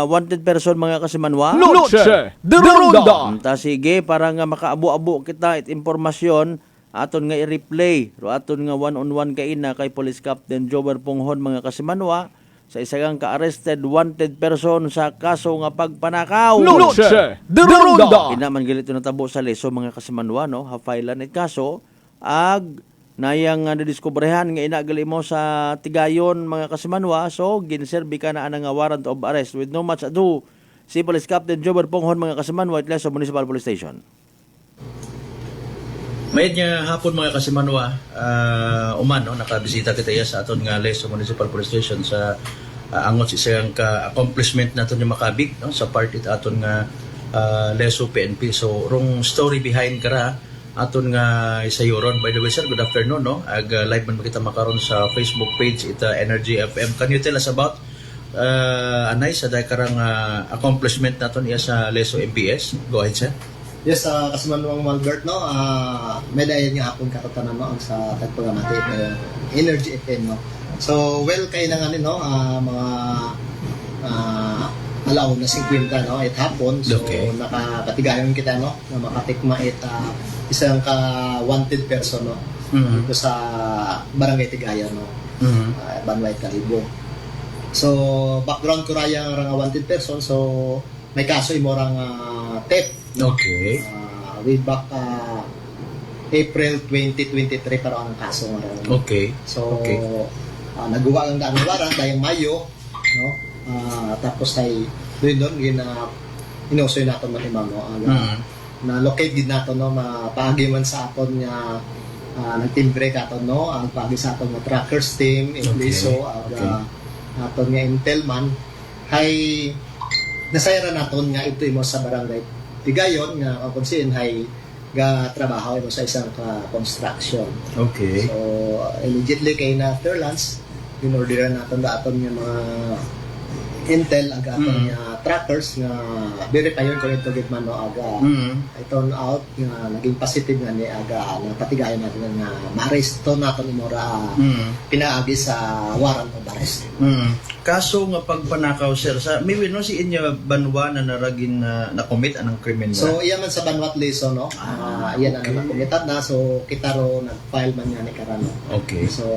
wanted person mga kasimanwa.
Noche de Ronda.
Ta sige para nga makaabo-abo kita it impormasyon aton nga i-replay ro aton nga one-on-one kaina kay Police Captain Jobber Punghon mga kasimanwa sa isagang ka-arrested wanted person sa kaso nga pagpanakaw.
Noche de Ronda.
Ina man gilito natabo sa leso mga kasimanwa no hafailan it kaso ag nayang nadiskobrehan nga inagali mo sa Tigayon mga kasimanwa so ginserbi ka na anang warrant of arrest with no much ado si Police Captain Jobber Punghon mga kasimanwa at Leso Municipal Police Station.
Mayad nga hapon mga kasimanwa, no, nakabisita kita sa aton nga Leso Municipal Police Station sa angot sa isang ka-accomplishment naton yung makabig no, sa part it aton nga Leso PNP. So, rong story behind kara aton nga isa yoron. By the way, sir, good afternoon. No? Live man kita makaroon sa Facebook page ita Energy FM. Can you tell us about anay sa dahil karang accomplishment naton iya sa Leso MPS? Go ahead, sir.
Yes, kasimanwang Malbert, no? May dayan nga hapon karatanan, no? Sa tagpagamati, Energy FM, no? So, well, kayo na nga no? Mga alaw na 50, no? It hapon. So, nakakatigayon kita, no? Na makatikma isang ka-wanted person, no? Dito sa Barangay Tigayan, no? Banway Kalibo. So, background ko raya nga wanted person. So, may kaso imorang theft.
Okay.
Way back April 2023 pero ang kaso nga rin.
Okay.
So, nagawa ang daan ng warrant dahil Mayo, no? Tapos ay doon inusoy nato man imam, no? Na locate din nato no mapaagi man sa aton nga nagtimbre katon no ang paagi sa aton nga trackers team in Leso aton nga intel man hay nasayra naton nga ito imo sa barangay tigayon nga konsin hay ga trabaho imo sa isang construction.
Okay.
So immediately kay na after lunch inorderan naton daton nga mga intel aga aton nga trackers nga verify yun kung ito gid man no aga I turn out nga naging positive nga ni aga napatigayon natin nga ma-arresto naton imora pinaagi sa warrant of arrest.
Kaso nga pagpanakaw sir sa may no si inyo banwa na naragin na commit anang krimen
So iya man sa Banwat Leso no. Iyan ang nakumitat na so kita ro nag-file man nga ni karano.
Okay.
So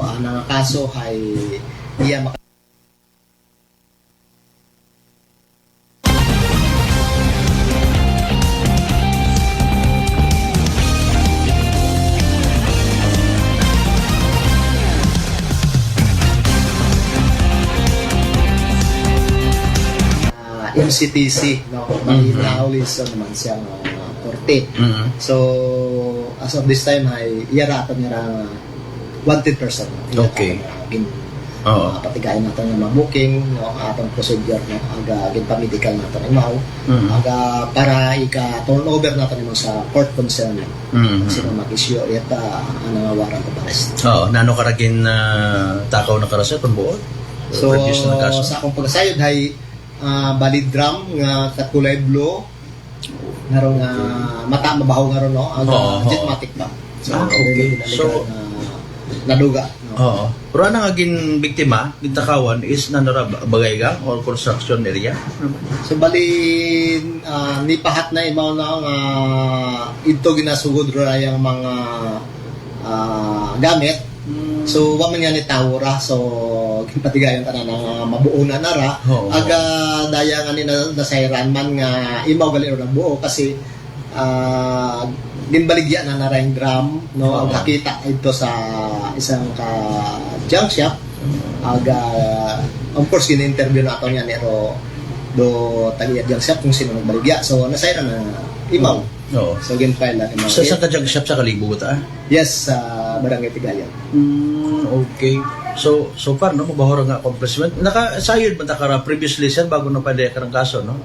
ang kaso ay iya MCTC no Malinaw Leso naman siya korte. So as of this time ay iyaratan niya wanted person.
Okay.
Patigayon natin yung booking no atong procedure no aga ginpamedical natin imaw aga para ika-turnover natin mo sa court concern sino mag-issue ita ang warrant of arrest.
Nano karagin takaw na karasa kung buod?
So sa akong pagkasayod ay balid drum nga kulay blue ngaron nga mata mabaho ngaron no aga jetmatic pa. So
okay. So
naduga.
Pero ang naging biktima, gintakawan is nanara bagay gang or construction area?
So bali ni pahat na imaw na nga ito ginasugod ra yung mga gamit. So wa man yan ni tawra so ginpatigayon tanan nga mabuo na nara aga daya nga ni nasayran man nga imaw gali ro buo kasi ginbaligya na nara yung drum no agakita ito sa isang junk shop aga of course gin-interview na ato niya nero do tagiya junk shop kung sino nagbaligya so nasayran na imaw. So gin-file na imaw.
Sa junk shop sa Kalibot
Yes, sa Barangay Tigayan.
Okay. So far no mabahura nga accomplishment. Nakasayod man ta kara previously sir bago na pwede karang kaso no.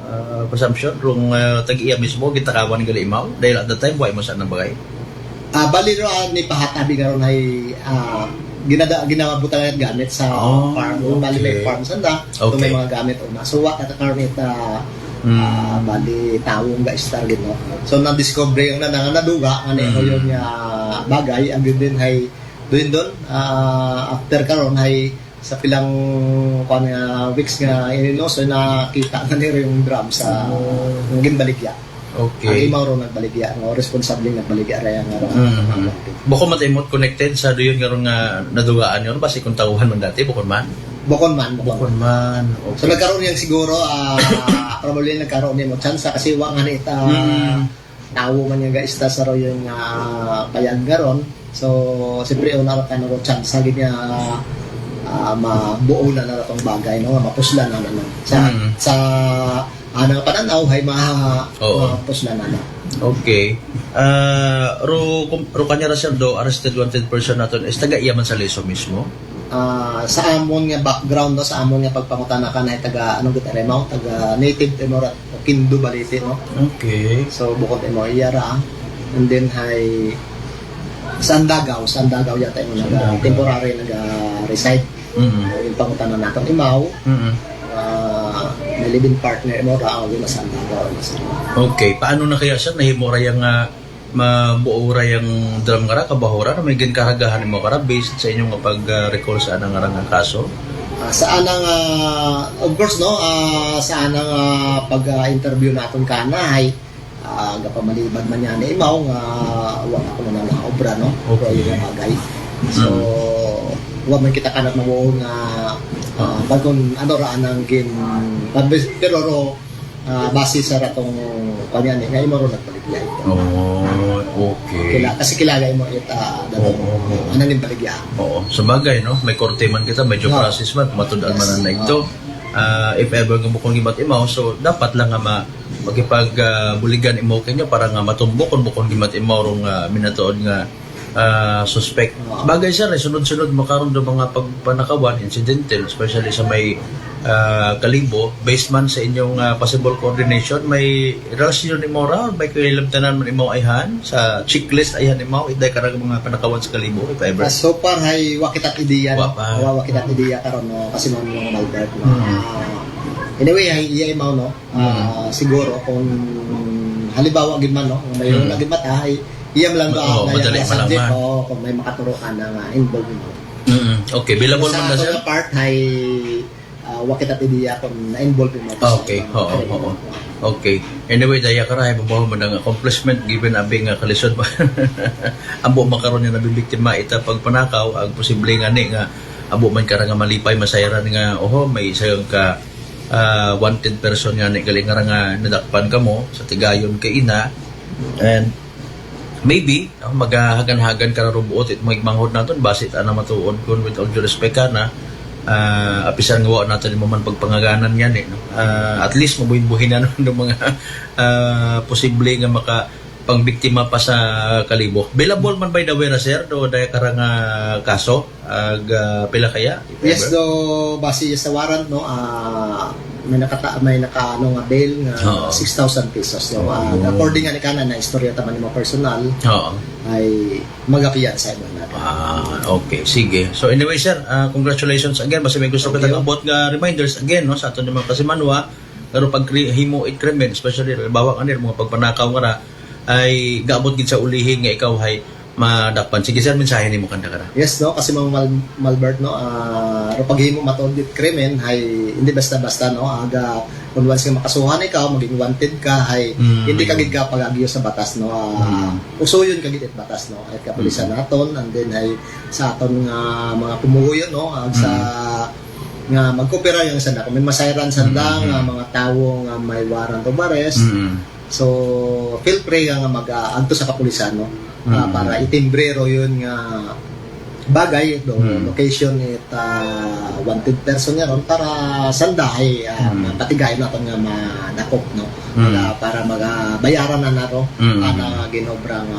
Presumption rung tag-iya mismo gitakawan gali imaw dahil at the time why mo sa nang bagay.
Bali ro ni pahatabi karon ay ginawabutan nga gamit sa farm. Bali may farm sanda. May mga gamit una. So wa karon ita bali tawong ga star gid no. So na discover yung naduga ano yung bagay ang din hay doon after karon hay sa pilang weeks nga so nakita na nila yung drum sa ginbaligya.
Okay.
Ang imaw ro nagbaligya, no responsable nagbaligya ra yang
Bukod man imot connected sa doon nga nga nadugaan yon basi kung tawuhan man dati bukod man. Okay.
So nagkaroon yang siguro probably nagkaroon ni mo chance kasi wa nga ni ita tawo man yung guys sa ro yung payag garon. So siyempre una ra tayo ro chance sa ginya mabuo na tong bagay no mapuslan na sa anang pananaw hay mapuslan na.
Okay. Ro kanya ra siya do arrested wanted person naton is taga iya man sa Leso mismo.
Sa amon nga background no sa amon nga pagpangutana ka na taga anong gitare mo taga native Timor Kindo Balite no.
Okay.
So bukod mo iyara and then hay Sandagaw yata yung temporary reside. Yung pangutanan natin imaw. May living partner mo ra ang Sandagaw.
Okay, paano na kaya siya nahimura yung mabuo ra yung drum nga ra kabahura na may ginkaragahan mo kara based sa inyong pag-recall sa anang nga kaso?
Sa anang of course no sa anang pag-interview naton kana ay gapamalibad man yan imaw nga wala ko na obra no yung bagay so wa man kita kanat mabuo nga bagong ano ra anang gin pero ro base sa ratong kanyan nga imaw ro nagbaligya
okay
kasi kilala mo ita anang nagbaligya
sa bagay no may korte man kita medyo process man matud-an man na ito if ever gumukong gibat imaw so dapat lang nga magipag buligan imo kanyo para nga matumbok kon bukon gimat imaw rong minatuod nga suspect. Bagay sir, sunod-sunod makaroon do mga pagpanakawan incidental especially sa may Kalibo, based man sa inyong possible coordination, may relasyon ni mo ra, may kilabtanan man imo ayhan sa checklist ayhan imo, iday karag mga panakawan sa Kalibo, if ever.
So far, hay wakitat ideya, no? Wakitat ideya karon no? Kasi mga Albert, no? Anyway, hay iya imaw, no? Siguro, kung halimbawa gid man, no? Kung may lagi mata, hay iyam lang do
madali pa lang
kung may makaturo ka na involved mo.
Okay, bilabol man na
sa part hay wakitat ideya kung na-involved mo.
Okay, oo. Okay. Anyway, daya karay mabaho man ang accomplishment given abing nga kalisod ba. Abo makaron nga nabibiktima ita pagpanakaw ang posible nga ni nga abo man kara nga malipay masayran nga may isang ka wanted person nga ni galing nga nadakpan kamo sa tigayon kay ina, and maybe maghagan-hagan ka na rubuot it magmanghod naton basit ana matuon kun with all due respect ka na apisan nga wa natin mo man pagpangaganan yan no? At least mabuhin-buhin na ng mga posible nga maka pangbiktima pa sa Kalibo. Available man by the way ra sir do daya karang kaso pila kaya?
Yes do base sa warrant no may naka ano nga bail nga 6,000 pesos. So according nga ni kana na istorya taman mo personal ay magapiyan sa imo natin.
Okay, sige. So anyway sir, congratulations again. Basta may gusto kita abot nga reminders again no sa aton mga kasimanwa pero pag himo it krimen especially bawang anir mga pagpanakaw nga ra ay gaabot gid sa ulihin nga ikaw hay madakpan. Sige sir, mensahe nimo kanta kara.
Yes no, kasi mga Malbert no, pag himo matod dit krimen hay hindi basta-basta no, aga kung once nga makasuhan ikaw maging wanted ka hay hindi ka gid ka pag-agyo sa batas no. Usuyon ka gid it batas no. Ay kapulisan naton and then hay sa aton nga mga pumuyo no, sa nga magkopera yung sanda kung may masayran sanda nga mga tawo nga may warrant of arrest. So feel free nga mag-adto sa kapulisan no. Para itimbrero yun nga bagay do location it wanted person nga ron para sandahay patigayon naton nga manakop no para magabayaran na nato ana ginobrang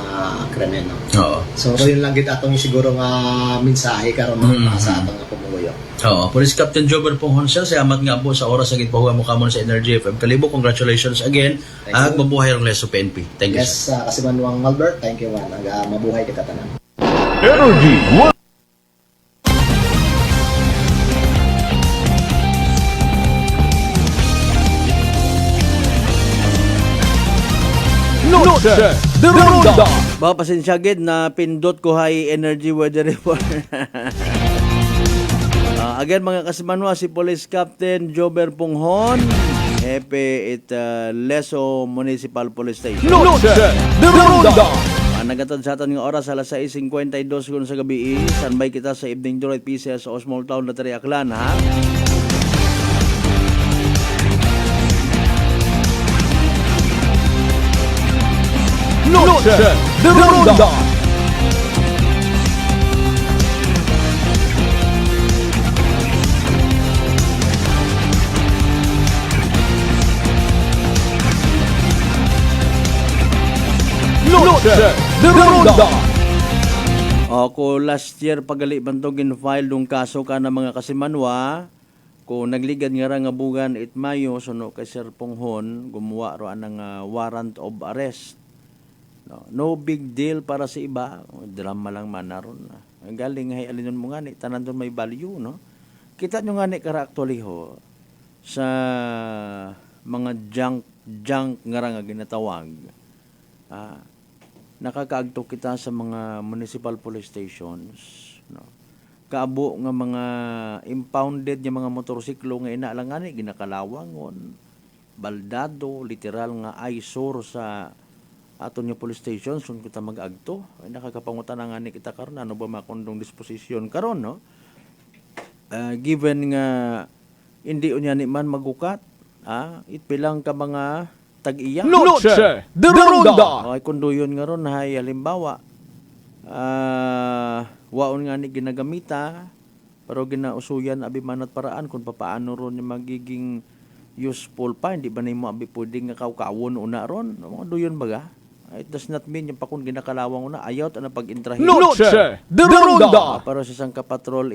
krimen no. So yun lang gid atong siguro nga mensahe karon sa atong nga pumuyo.
Police Captain Jober Ponghon sir, salamat nga po sa oras sa gitpahuga mo kamo sa Energy FM Kalibo. Congratulations again. Ag mabuhay ang leso PNP. Thank you.
Yes, kasi Manuang Albert, thank you man. Mabuhay kita tanan.
Energy
Noche de Ronda. Ba pasensya gid na pindot ko hay energy weather report. Again mga kasimanwa, si Police Captain Jober Ponghon, Hepe at Leso Municipal Police Station.
Noche de Ronda.
Nagatad sa atin ng oras alas 6:52 kung sa gabi. Standby kita sa evening tour at PCS sa Small Town na Tariaklan ha.
Noche de Ronda. Noche de Ronda.
Ako last year pagali bantog in-file dong kaso ka na mga kasimanwa ko nagligad nga ra nga bugan it Mayo suno kay Sir Ponghon gumawa ro anang warrant of arrest. No big deal para sa iba, drama lang man naron. Ang galing hay alinon mo nga ni tanan don may value no. Kita nyo nga ni kara actually ho sa mga junk nga ra nga ginatawag. Nakakaagto kita sa mga municipal police stations no. Kaabo nga mga impounded nga mga motorsiklo nga ina lang ani ginakalawangon, baldado, literal nga eyesore sa aton nga police station sun kita mag-agto. Ay nakakapangutan nga ni kita karon ano ba makondong disposisyon karon no. Given nga hindi unya ni man magukat, itbilang ka mga tag-iya.
Noche de Ronda.
Ay kundo yun nga ron hay halimbawa waon nga ni ginagamita pero ginausuyan abi manat paraan kung papaano ron yung magiging useful pa, hindi ba nimo abi pwedeng nga kawkawon una ron mga duyon baga It does not mean yung pakun ginakalawang una ayaw ta na pag-intrahin.
Noche de Ronda.
Pero sa isang kapatrol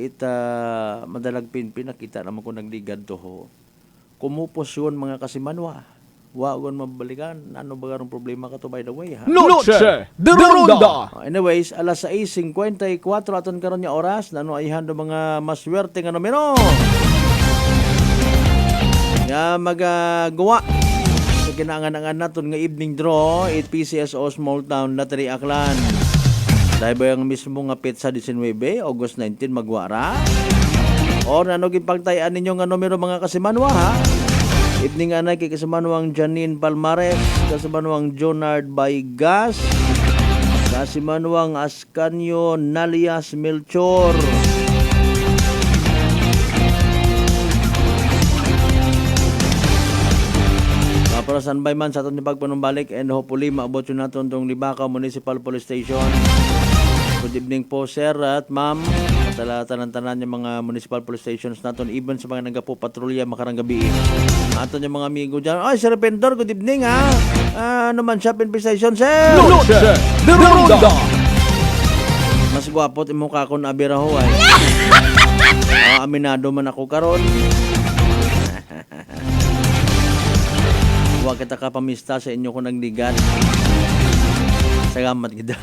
madalag pinpin nakita naman ko nagligad to ho. Kumupos yun mga kasimanwa. Wagon mabalikan. Ano ba garong problema ka to by the way ha?
Noche de Ronda.
Anyways, alas 6:54 aton karon nga oras nano ayhan do mga maswerte nga numero. Nga magagawa sa kinangan-angan naton nga evening draw 8 PCSO Small Town Lottery Aklan. Dahil ba yung mismo nga petsa 19 August 19 magwara? O nano gipagtayan ninyo nga numero mga kasimanwa ha? Evening anay kay kasimanwang Janine Palmares, kasimanwang Jonard Baygas, kasimanwang Ascanio Nalias Melchor. Para sanbay man sa aton pagpanumbalik and hopefully maabot yun natin itong Libakaw Municipal Police Station. Good evening po sir at ma'am. Tanan-tanan yung mga municipal police stations natin, even sa mga nagapo patrolya makarang gabi. Aton yung mga amigo dyan. Ay, Sir Pendor, good evening ha. Ano man siya, police station sir?
Noche de Ronda.
Mas gwapot imong kakon abiraho ay. Aminado man ako karon. Huwag kita ka pamista sa inyo kung nagligan. Salamat kita.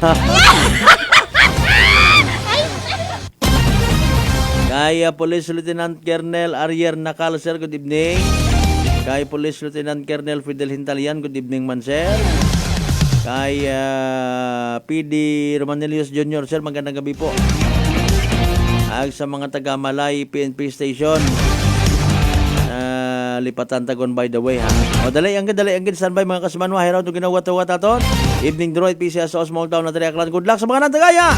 Kaya Police Lieutenant Colonel Arier Nakal, sir, good evening. Kay Police Lieutenant Colonel Fidel Hintalian, good evening man, sir. Kay PD Romanelius Jr., sir, magandang gabi po. Ag sa mga taga-Malay PNP Station, lipatan tagon by the way ha. O dali ang standby mga kasimanwa. Hiraw ito ginawa-tawat aton. Evening draw at PCSO Small Town na Aklan. Good luck sa mga natagaya!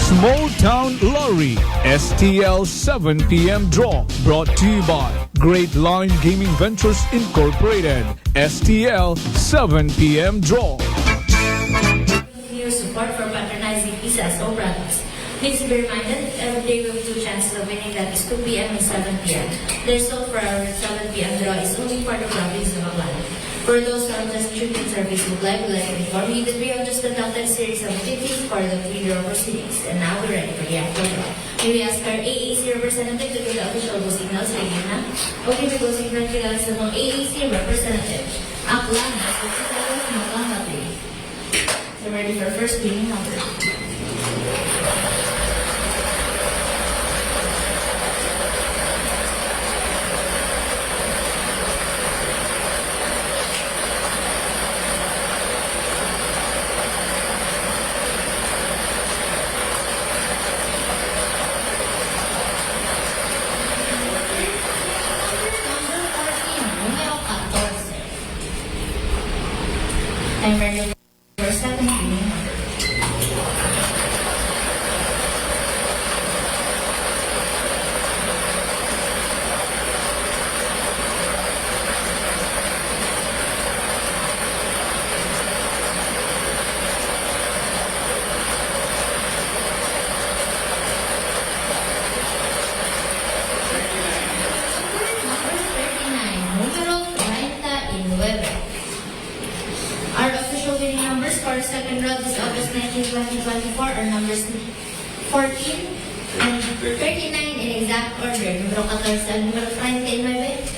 Small Town Lottery STL 7 p.m. draw brought to you by Great Line Gaming Ventures Incorporated. STL 7 p.m. draw.
Your support for patronizing PCSO products. Please be reminded, every day we have 2 chances of winning, that is 2 p.m. and 7 p.m. The result for our 7 p.m. draw is only for the province of Aklan. For those who are just tuning service would like to inform you that we have just conducted a series of activities for the pre-draw proceedings, and now we're ready for the actual draw. May we ask our AAC representative to give the official go signal sa inyo na? Okay, may go signal kilala sa mga AAC representative. Aklan, as the Chicago Aklan Lottery. So ready for first winning number. I'm ready for second winning number. Our official winning numbers for second round this August 19, 2024 are numbers 14 and 39 in exact order. Numero 14 at numero 39.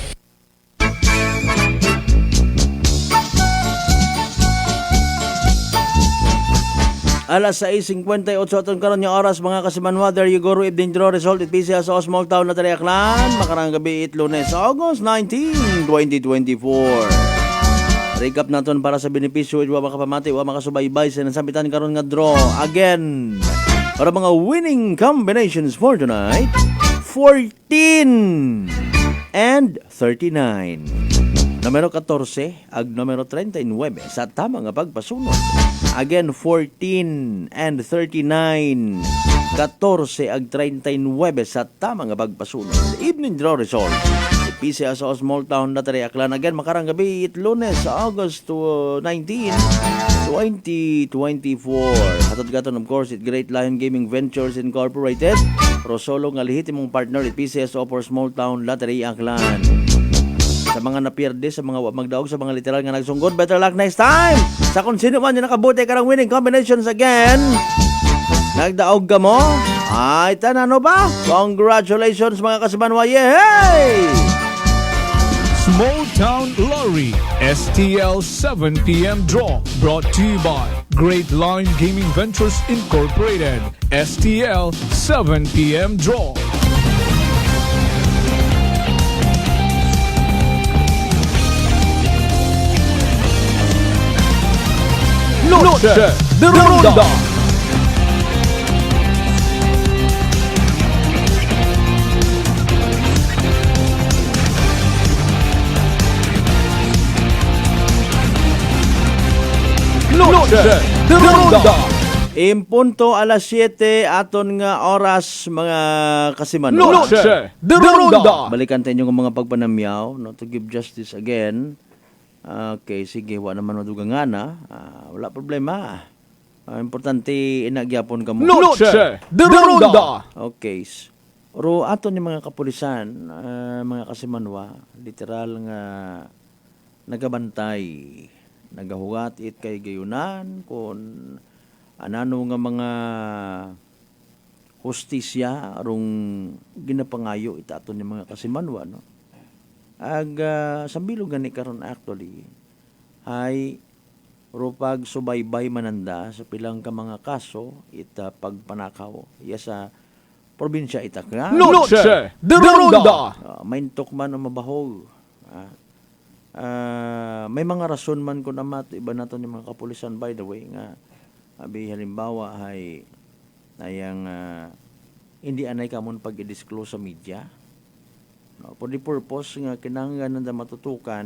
Alas 6:58 aton karon nga oras mga kasimanwa. There you go, evening draw result at PCSO Small Town na Aklan. Makarang gabi Lunes, August 19, 2024. Recap naton para sa benepisyo wa makapamati wa makasubaybay sa nasambitan karon nga draw. Again, para mga winning combinations for tonight, 14 and 39. Numero 14 ag numero 39 sa tama nga pagpasunod. Again, 14 and 39. 14 ag 39 sa tama nga pagpasunod. Evening draw result. PCSO Small Town Lottery Aklan. Again, makarang gabi Lunes sa August 19, 2024. Hatod gaton of course at Great Lion Gaming Ventures Incorporated. Rosolo nga lihitimong partner at PCSO for Small Town Lottery Aklan. Sa mga napierde, sa mga magdaog, sa mga literal nga nagsunggod, better luck next time! Sa kung sino man yung nakabuti ka ng winning combinations again, nagdaog ka mo? Ay, tanano ba? Congratulations mga kasimanwa! Yay!
Small Town Lottery STL 7 p.m. Draw brought to you by Great Line Gaming Ventures Incorporated. STL 7 p.m. Draw. Noche de Ronda. Noche de Ronda.
Impunto alas 7 aton nga oras mga kasiman.
Noche de Ronda.
Balikan tayo yung mga pagpanamyaw, no, to give justice again. Okay, sige, wala naman madugang nga na. Wala problema. Importante, inagyapon ka mo.
Noche de Ronda.
Okay. Pero aton yung mga kapulisan, mga kasimanwa, literal nga nagabantay, nagahugat it kay gayunan, kung anano nga mga hustisya, arong ginapangayo ita aton yung mga kasimanwa, no? Sambilog gani karon actually ay rupag subaybay mananda sa pilang ka mga kaso ita pagpanakaw iya sa probinsya ita ka
Noche de Ronda.
maintok man ang mabahog. May mga rason man ko namat iba nato ni mga kapulisan by the way nga abi halimbawa ay ayang hindi anay kamon pag i-disclose sa media. No, for the purpose nga kinahanglan nanda matutukan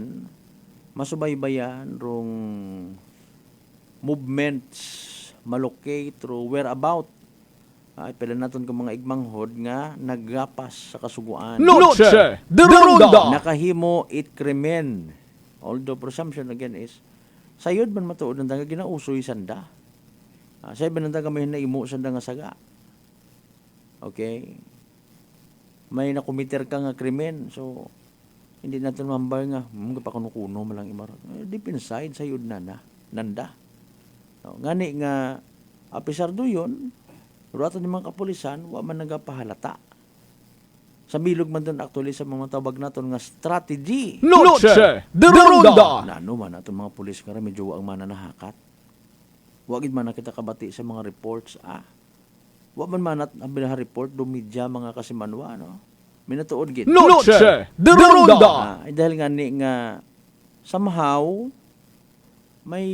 masubaybayan rong movements malocate through whereabout ay pala naton kung mga igmanghod nga naggapas sa kasuguan.
Noche de Ronda.
Nakahimo it krimen. Although presumption again is sayod man matuod nanda nga ginausoy sanda. Say nanda ka may naimo sanda nga saga. Okay? May nakumiter ka nga krimen, so hindi natin mambar nga mga pakuno-kuno malang imarot. Deep inside sayod nanda. No, ngani nga apisar do yun, ruwatan ng mga kapulisan wa man nagapahalata. Sa bilog man doon actually sa mga tawag naton nga strategy.
Noche de Ronda.
Nano man naton mga pulis nga medyo ang mananahakat. Wa gid man nakita kabati sa mga reports wa man manat ang report do media mga kasimanwa, no? Minatuod gid.
Noche de Ronda.
Dahil nga ni nga somehow may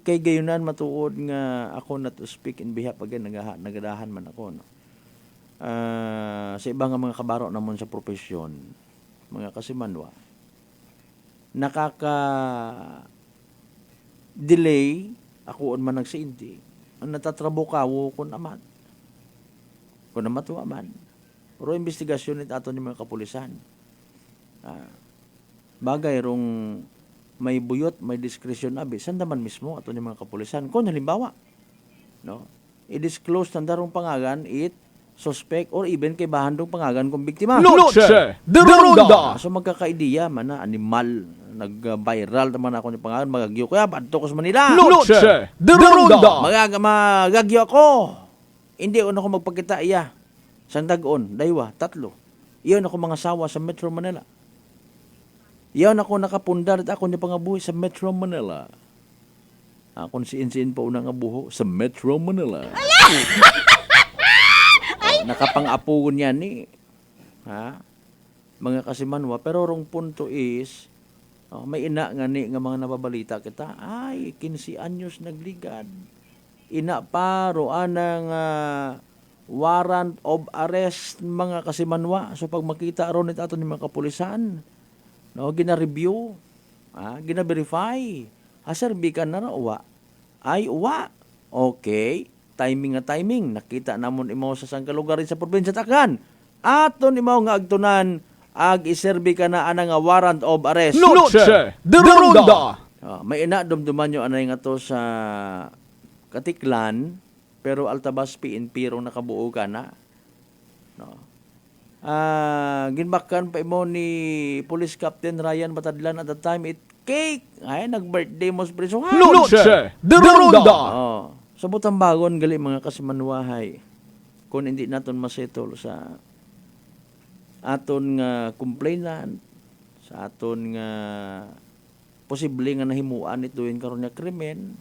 kay gayunan matuod nga ako na to speak in behalf again nagadahan man ako, no? Sa ibang mga kabaro namon sa profesyon mga kasimanwa nakaka delay ako man nagsiinti ang natatrabukawo kun amat kung namatuwa man. Pero investigasyon ito ato ni mga kapulisan. Bagay rong may buyot, may diskresyon abi, saan naman mismo ato ni mga kapulisan. Kung halimbawa, no, i-disclose ng darong pangagan, suspect, or even kay bahandong pangagan kung biktima.
Noche de Ronda.
So magkakaideya man na animal, nag-viral naman ako ni pangalan, magagyo kaya, badto ko sa Manila.
Noche de Ronda.
Magagyo ako. Hindi ako magpakita iya. Sandagon, daywa, 3. Iyon ako mga sawa sa Metro Manila. Iyon ako nakapundar at ako niya pangabuhi sa Metro Manila. Akong siin-siin pa unang abuho sa Metro Manila. Nakapangapugon yan ni. Mga kasimanwa. Pero rong punto is, may ina nga ni nga mga nababalita kita. Ay, 15 anyos nagligad. Ina pa, roan ng warrant of arrest mga kasimanwa. So pag makita ron ito ni mga kapulisan, no, gina-review, gina-verify. Serbi ka na wa. Ay, wa. Okay. Timing. Nakita namon imo sa sang kalugar sa probinsya Takan. Aton imo nga agtunan, ag-iserbi ka na anang warrant of arrest.
Noche de Ronda.
May ina dumduman nyo anay nga to sa Katiklan, pero Altabas PNP rong nakabuo ka na. No. ginbakan pa imo ni Police Captain Ryan Batadlan at the time it cake. Ay, nag-birthday mo sa prisuhan.
Noche de Ronda.
Oh, sa butang bagon gali mga kasimanwahay. Kung hindi naton masettle sa aton nga complainant, sa aton nga posible nga nahimuan ituin karon nga krimen,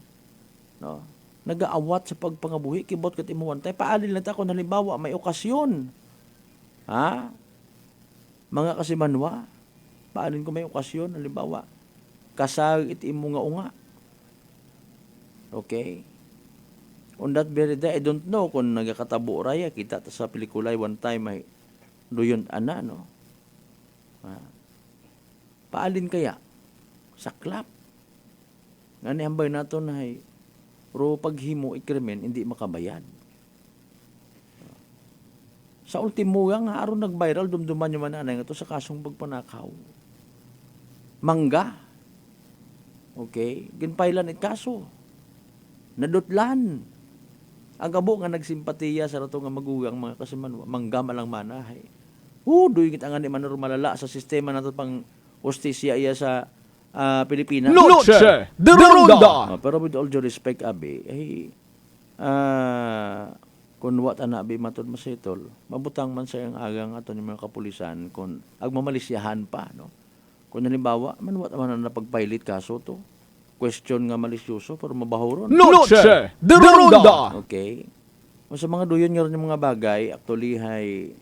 no? Nagaawat sa pagpangabuhi kibot ket imuwan tay paalin lang ta kung halimbawa may okasyon. Ha? Mga kasimanwa, paalin ko may okasyon halimbawa kasag it imo nga unga. Okay? On that very day, I don't know kung nagakatabo raya kita sa pelikula one time ay doyon ana no. Paalin kaya saklap. Ngani hambay nato na ay pero paghimo ikrimen hindi makabayad. Sa ultimo nga aron nag-viral dumduman yung mananay nga to sa kasong pagpanakaw. Mangga. Okay, ginpailan it kaso. Nadutlan. Ang abo nga nagsimpatiya sa rato nga magugang mga kasimanwa, mangga malang manahay. Doy kita nga ni man malala sa sistema nato pang hustisya iya sa Pilipinas.
Noche de Ronda.
Pero with all due respect, abi, kung wat ana abi matod masetol, mabutang man sa ang agang ato ni mga kapulisan kung agmamalisyahan pa, no? Kung halimbawa, man wat man na pagpailit kaso to. Question nga malisyoso pero mabahoron.
Noche de Ronda.
Okay. Sa mga duyon nga rin yung mga bagay, actually hay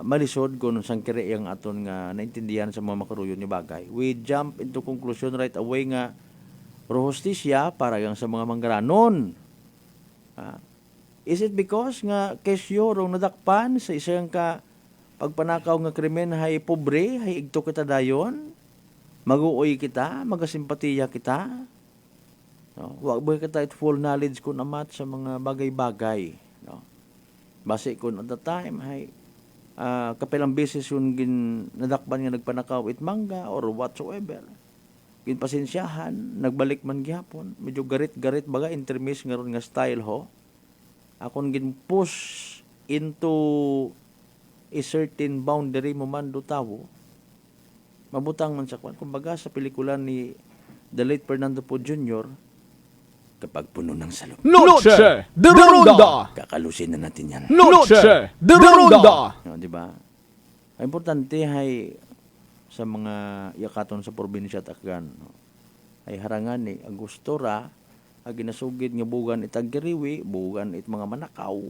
malisod kung sang kire yang aton nga naintindihan sa mga makaruyon ni bagay. We jump into conclusion right away nga hustisya para yang sa mga manggaranon. Is it because nga kesyo rong nadakpan sa isang ka pagpanakaw nga krimen hay pobre, hay igto kita dayon, maguoy kita, magasimpatiya kita. No, wag ba kita full knowledge kun amat sa mga bagay-bagay, no? Base kun at the time hay kapilang beses yun nadakpan nga nagpanakaw it mangga or whatsoever. Ginpasensyahan, nagbalik man gihapon, medyo garit-garit baga intermiss nga ron nga style ho. Akon ginpush into a certain boundary mo man do tawo. Mabutang man sa kwan. Kumbaga sa pelikula ni the late Fernando Po Jr., kapag puno ng salop.
Noche de Ronda.
Kakalusin na natin yan.
Noche de Ronda.
No, di ba? Ang importante ay sa mga yakaton sa probinsya at Akgan, no, ay harangan ni ang gusto ra ang ginasugid nga bugan itagiriwi, bugan it mga manakaw.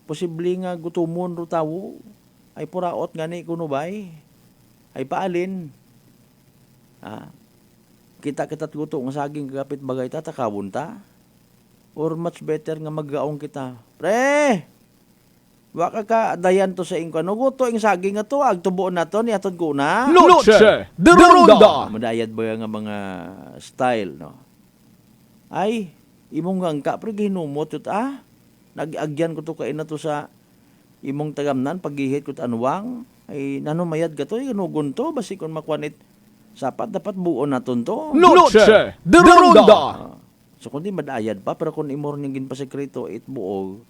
Posible nga gutumon ro tawo ay puraot ngani kuno bay ay paalin. Kita guto nga saging kagapit bagay tatakawon ta or much better nga maggaong kita. Pre, waka ka dayan to sa ingko. No guto ing saging nga to agtubuon nato ni atod ko na.
Noche de Ronda.
Madayad ba nga mga style, no? Ay imong ngangka pre ginumot ut nag-agyan ko to kay na to sa imong tagamnan paghihit ko anwang ay nanumayad gato ganugon to basi kon makwanit sapat dapat buon naton to.
Noche de Ronda.
So kundi madayad pa pero kung imor ning ginpasekreto it buog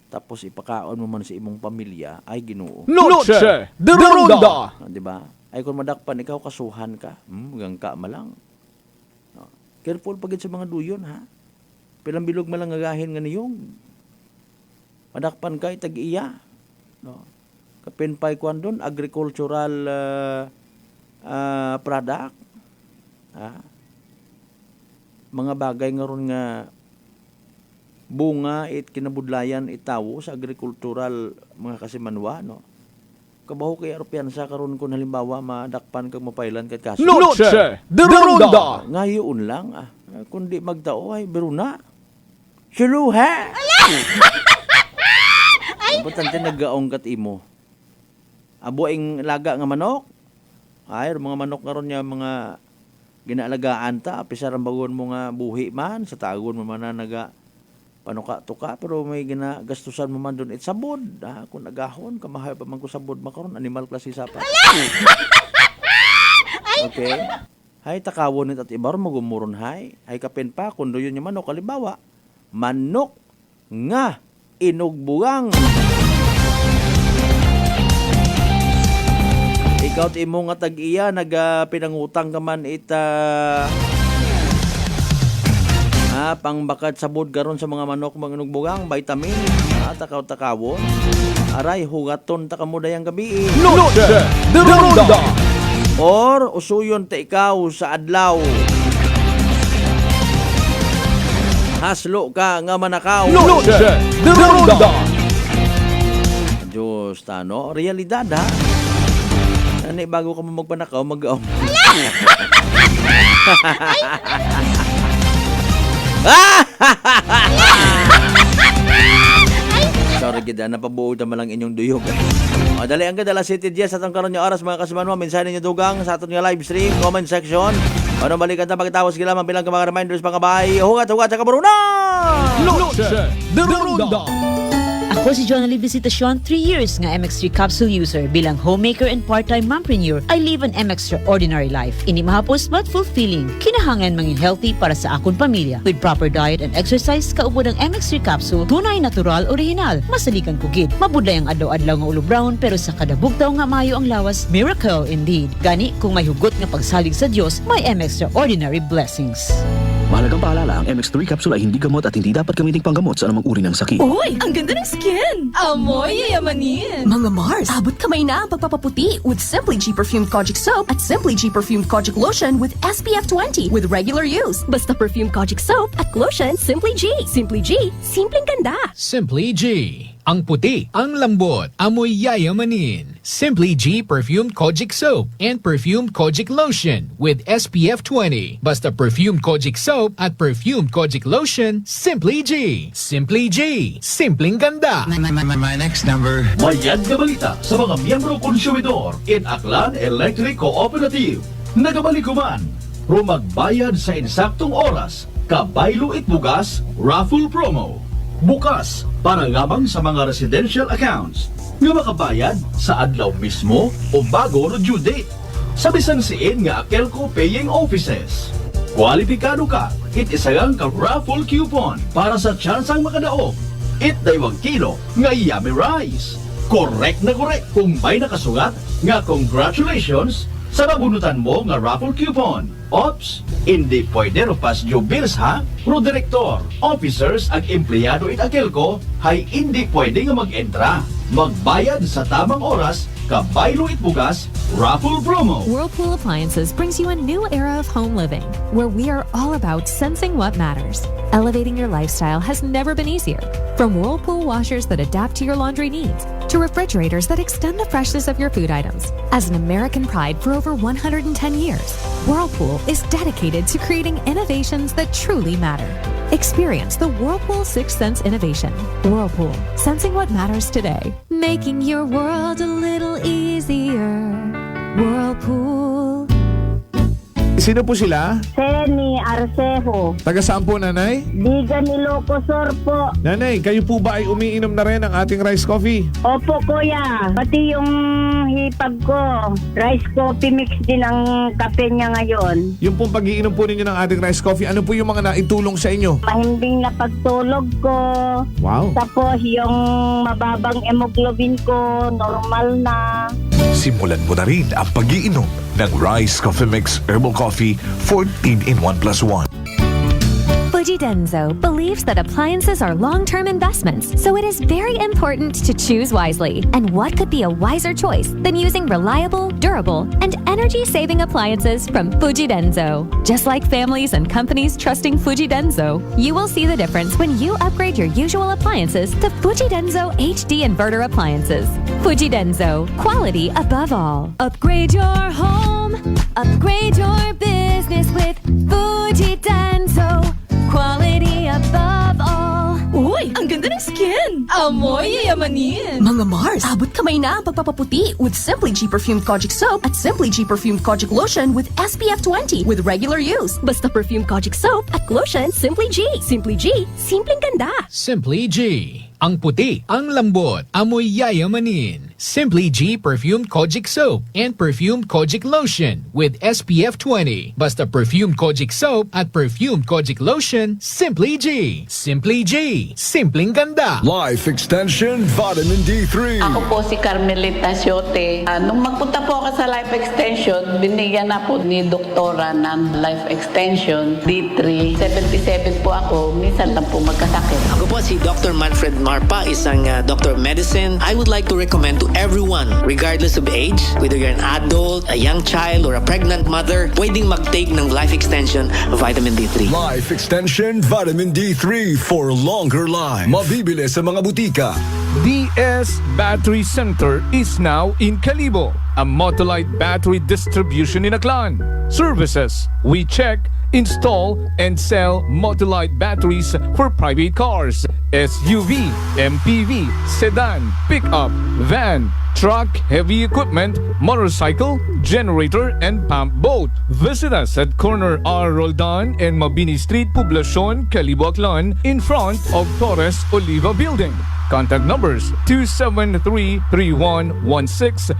tapos ipakaon mo man sa imong pamilya ay Ginoo.
Noche de Ronda.
Di ba? Ay kung madakpan ikaw kasuhan ka. Gangka malang. Careful pagid sa mga duyon ha. Pilang bilog malang ngagahin nga niyong. Madakpan ka itag-iya. No. Kapinpay kwan doon agricultural product. Mga bagay nga ron nga bunga it kinabudlayan itawo sa agricultural mga kasimanwa, no? Kabaho kay arupiansa karon kun halimbawa madakpan kag mapailan ket kaso.
Noche de Ronda.
Ngayon lang kundi magtao ay beruna. Suluha. Importante naggaong kat imo. Abo ing laga nga manok. Ay mga manok karon nya mga ginaalagaan ta apisar ang bagon mo nga buhi man sa tagon mo man na naga panuka-tuka pero may ginagastusan mo man doon it sabod. Kung nagahon kamahal pa man ko sabod makaron animal klase sapat. Okay. Hay takawon it at ibar magumuron hay. Hay kapen pa kun doyon nya manok halimbawa manok nga inugbugang. Ikaw ti mo nga tag-iya pinangutang ka man pangbakat sabod garon sa mga manok mga inugbugang, vitamin, takaw-takawon. Aray, hugaton ta kamo dayang gabi.
Noche de Ronda.
Or usuyon ta ikaw sa adlaw. Haslo ka nga manakaw.
Noche de Ronda.
Diyos, tano, realidad ha. Ano, bago ka mo magpanakaw, Sorry gida, napabuod naman lang inyong duyog. O, dali ang gadala City Jazz at ang karon niya oras mga kasimanwa. Mensahe ninyo dugang sa aton nga live stream, comment section. Ano balikan na pagkatawas kila man bilang mga reminders mga kabay. Hugat sa kabarunan!
Noche de Ronda.
Ako si Jonalyn Visitacion, 3 years nga MX3 capsule user. Bilang homemaker and part-time mompreneur, I live an extraordinary life. Ini mahapos but fulfilling. Kinahangan mangin healthy para sa akong pamilya. With proper diet and exercise, kaubod ang MX3 capsule, tunay, natural, original. Masalikan kugid. Mabudlay ang adlaw-adlaw nga ulo brown, pero sa kada bugtaw nga mayo ang lawas, miracle indeed. Gani, kung may hugot nga pagsalig sa Dios, may extraordinary blessings.
Mahalagang paalala, ang MX3 capsule ay hindi gamot at hindi dapat gamitin panggamot sa anumang uri ng sakit.
Uy, ang ganda ng skin! Amoy yayamanin!
Mga Mars, abot kamay na ang pagpapaputi with Simply G Perfumed Kojic Soap at Simply G Perfumed Kojic Lotion with SPF 20 with regular use. Basta Perfumed Kojic Soap at Lotion Simply G. Simply G, simpleng ganda.
Simply G. Ang puti, ang lambot, amoy yayamanin. Simply G Perfumed Kojic Soap and Perfumed Kojic Lotion with SPF 20. Basta Perfumed Kojic Soap at Perfumed Kojic Lotion, Simply G. Simply G, simpleng ganda.
My next number. Mayad na balita sa mga miyembro konsumidor in Aklan Electric Cooperative. Nagabalikuman, magbayad sa insaktong oras, kabaylo itbugas, raffle promo. Bukas para lamang sa mga residential accounts nga makabayad sa adlaw mismo o bago no due date sa bisan siin nga Akelco paying offices. Kwalipikado ka, itisagang ka raffle coupon para sa tsansang makadaog. Daywang kilo nga yummy rice. Correct na correct kung may nakasugat nga congratulations sa mabunutan mo nga raffle coupon. Ops, hindi pwede ro pas jubiles ha? Pro direktor, officers ag empleyado in Akelco hay hindi pwede nga mag-entra. Magbayad sa tamang oras, kabaylo itbugas, raffle promo.
Whirlpool Appliances brings you a new era of home living, where we are all about sensing what matters. Elevating your lifestyle has never been easier. From Whirlpool washers that adapt to your laundry needs, to refrigerators that extend the freshness of your food items. As an American pride for over 110 years, Whirlpool is dedicated to creating innovations that truly matter. Experience the Whirlpool Sixth Sense innovation. Whirlpool, sensing what matters today. Making your world a little easier. Whirlpool.
Sino po sila?
Seni Arcejo.
Taga saan po, nanay?
Bigan Ilocosur po.
Nanay, kayo po ba ay umiinom na rin ng ating rice coffee?
Opo, kuya. Pati yung hipag ko, rice coffee mix din ang kape niya ngayon.
Yung pong pag-iinom po ninyo ng ating rice coffee, ano po yung mga naitulong sa inyo?
Mahimbing na pagtulog ko.
Wow.
Tapos yung mababang hemoglobin ko, normal na.
Simulan mo na rin ang pag-iinom ng Rice Coffee Mix Herbal Coffee 14 in 1 plus 1.
Fujidenzo believes that appliances are long-term investments, so it is very important to choose wisely. And what could be a wiser choice than using reliable, durable, and energy-saving appliances from Fujidenzo? Just like families and companies trusting Fujidenzo, you will see the difference when you upgrade your usual appliances to Fujidenzo HD Inverter appliances. Fujidenzo, quality above all. Upgrade your home, upgrade your business with Fujidenzo. Quality above all.
Uy, ang ganda ng skin! Amoy yayamanin!
Mga Mars, abot kamay na ang pagpapaputi with Simply G Perfumed Kojic Soap at Simply G Perfumed Kojic Lotion with SPF 20 with regular use. Basta Perfumed Kojic Soap at Lotion Simply G. Simply G, simpleng ganda.
Simply G. ang puti, ang lambot, amoy yayamanin. Simply G Perfumed Kojic Soap and Perfumed Kojic Lotion with SPF 20. Basta Perfumed Kojic Soap at Perfumed Kojic Lotion, Simply G. Simply G. Simpleng ganda.
Life Extension Vitamin D3.
Ako po si Carmelita Siote. Nung magpunta po ako sa Life Extension, binigyan na po ni Doktora ng Life Extension D3. 77 po ako, minsan lang po magkasakit.
Ako po si Dr. Manfred Marpa, isang Doctor of Medicine. I would like to recommend to everyone, regardless of age, whether you're an adult, a young child, or a pregnant mother, pwedeng mag-take ng Life Extension Vitamin D3.
Life Extension Vitamin D3 for longer life. Mabibili sa mga butika.
DS Battery Center is now in Calibo, a Motolite battery distribution in Aklan. Services: we check, install, and sell Motolite batteries for private cars, SUV, MPV, sedan, pickup, van, truck, heavy equipment, motorcycle, generator, and pump boat. Visit us at corner R. Roldan and Mabini Street, Poblacion, Calibo, Aklan, in front of Torres Oliva Building. Contact numbers 273-3116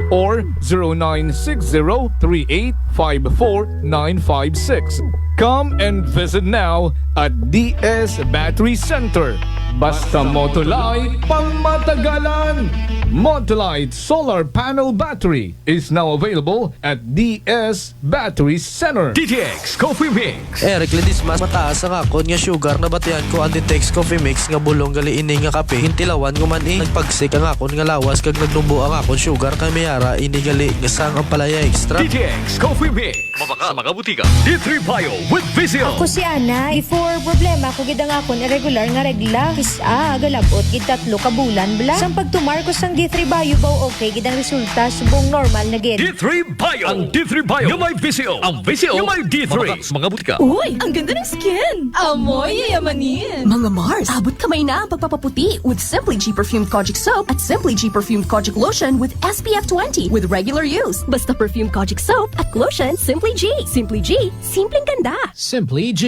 or 0960-3854-956. Come and visit now at DS Battery Center. Basta Motolite, pangmatagalan! Motolite Solar Panel Battery is now available at DS Battery Center.
DTX Coffee Mix.
Eric Ledismas, mataas ang akon nga sugar na batian ko ang DTX Coffee Mix nga bulong gali ini nga kape. Hintilawan ko man nagpagsik ang akon nga lawas kag naglumbo ang akon sugar kay mayara ini gali nga sang ang palaya extra.
DTX Coffee Mix. Mabaka sa mga butika. D3 Bio with Vizio.
Ako si Ana. Before problema ko gid ang akon irregular nga regla. Isa galabot gid 3 ka bulan bla. Sang pagtumar ko sang D3 Bio baw okay gid ang resulta subong normal na gid.
D3 Bio. Ang D3 Bio yung may Vizio. Ang Vizio yung may D3. Mabaka sa mga butika.
Uy, ang ganda ng skin. Amoy yayamanin.
Mga Mars, abot kamay na ang pagpapaputi with Simply G Perfumed Kojic Soap at Simply G Perfumed Kojic Lotion with SPF 20 with regular use. Basta Perfumed Kojic Soap at Lotion, Simply G. Simply G, simpleng ganda.
Simply G.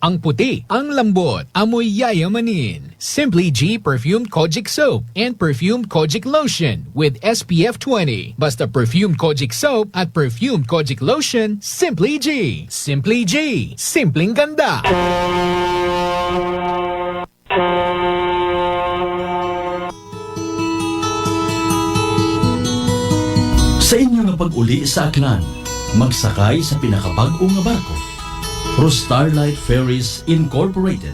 Ang puti, ang lambot, amoy yayamanin. Simply G Perfumed Kojic Soap and Perfumed Kojic Lotion with SPF 20. Basta Perfumed Kojic Soap at Perfumed Kojic Lotion, Simply G. Simply G, simpleng ganda.
Sa inyo nga pag-uli sa Aklan, magsakay sa pinakabag-o nga barko. Starlight Ferries Incorporated.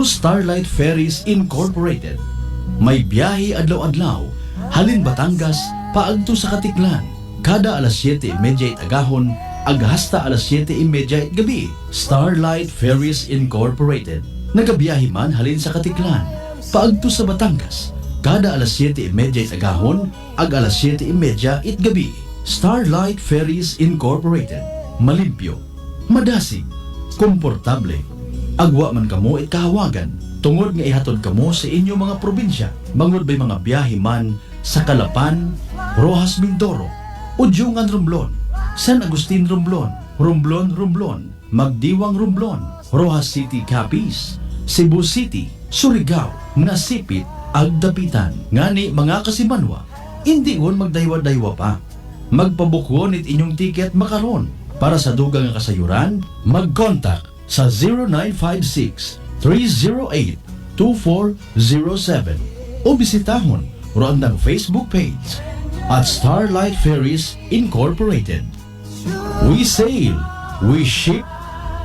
Starlight Ferries Incorporated. May biyahe adlaw-adlaw, halin Batangas, paagto sa Katiklan. Kada alas 7:30 agahon, hasta alas 7:30 gabi. Starlight Ferries Incorporated. Nagabiyahe man halin sa Katiklan, paagto sa Batangas. Kada alas 7:30 agahon, alas 7:30 gabi. Starlight Ferries Incorporated. Malimpyo, madasig, komportable. Agwa man kamo kahawagan, tungod nga ihatod kamo sa inyo mga probinsya. Bangod ba'y mga biyahe man sa Calapan, Rojas Mindoro, Udyungan Romblon, San Agustin Romblon, Romblon, Magdiwang Romblon, Rojas City Capiz, Cebu City, Surigao, Nasipit, Agdapitan. Ngani mga kasimanwa, hindi on magdaywa-daywa pa. Magpabukwon it inyong tiket makaron. Para sa dugang nga kasayuran, mag-contact sa 0956-308-2407 o bisitahon roon ng Facebook page at Starlight Ferries Incorporated. We sail, we ship,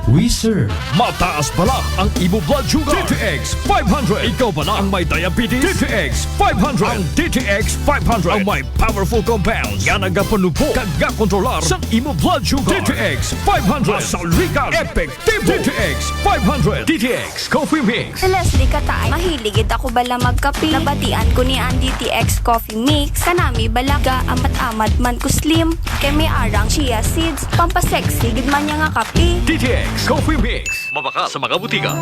we serve.
Mataas pala ang imo blood sugar. DTX 500. Ikaw ba na ang may diabetes? DTX 500. Ang DTX 500 ang may powerful compounds nga nagapanupo kag kontrolar sa imo blood sugar. DTX 500. Masalikan, epektibo. DTX 500. DTX Coffee Mix.
Leslie Katay, mahiligid ako bala magkape. Nabatian ko ni ang DTX Coffee Mix. Kanami balaga amat-amat man ko slim. Kay may arang chia seeds. Pampasexy gid man niya nga kape.
DTX Coffee Mix. Mabaka sa mga butika.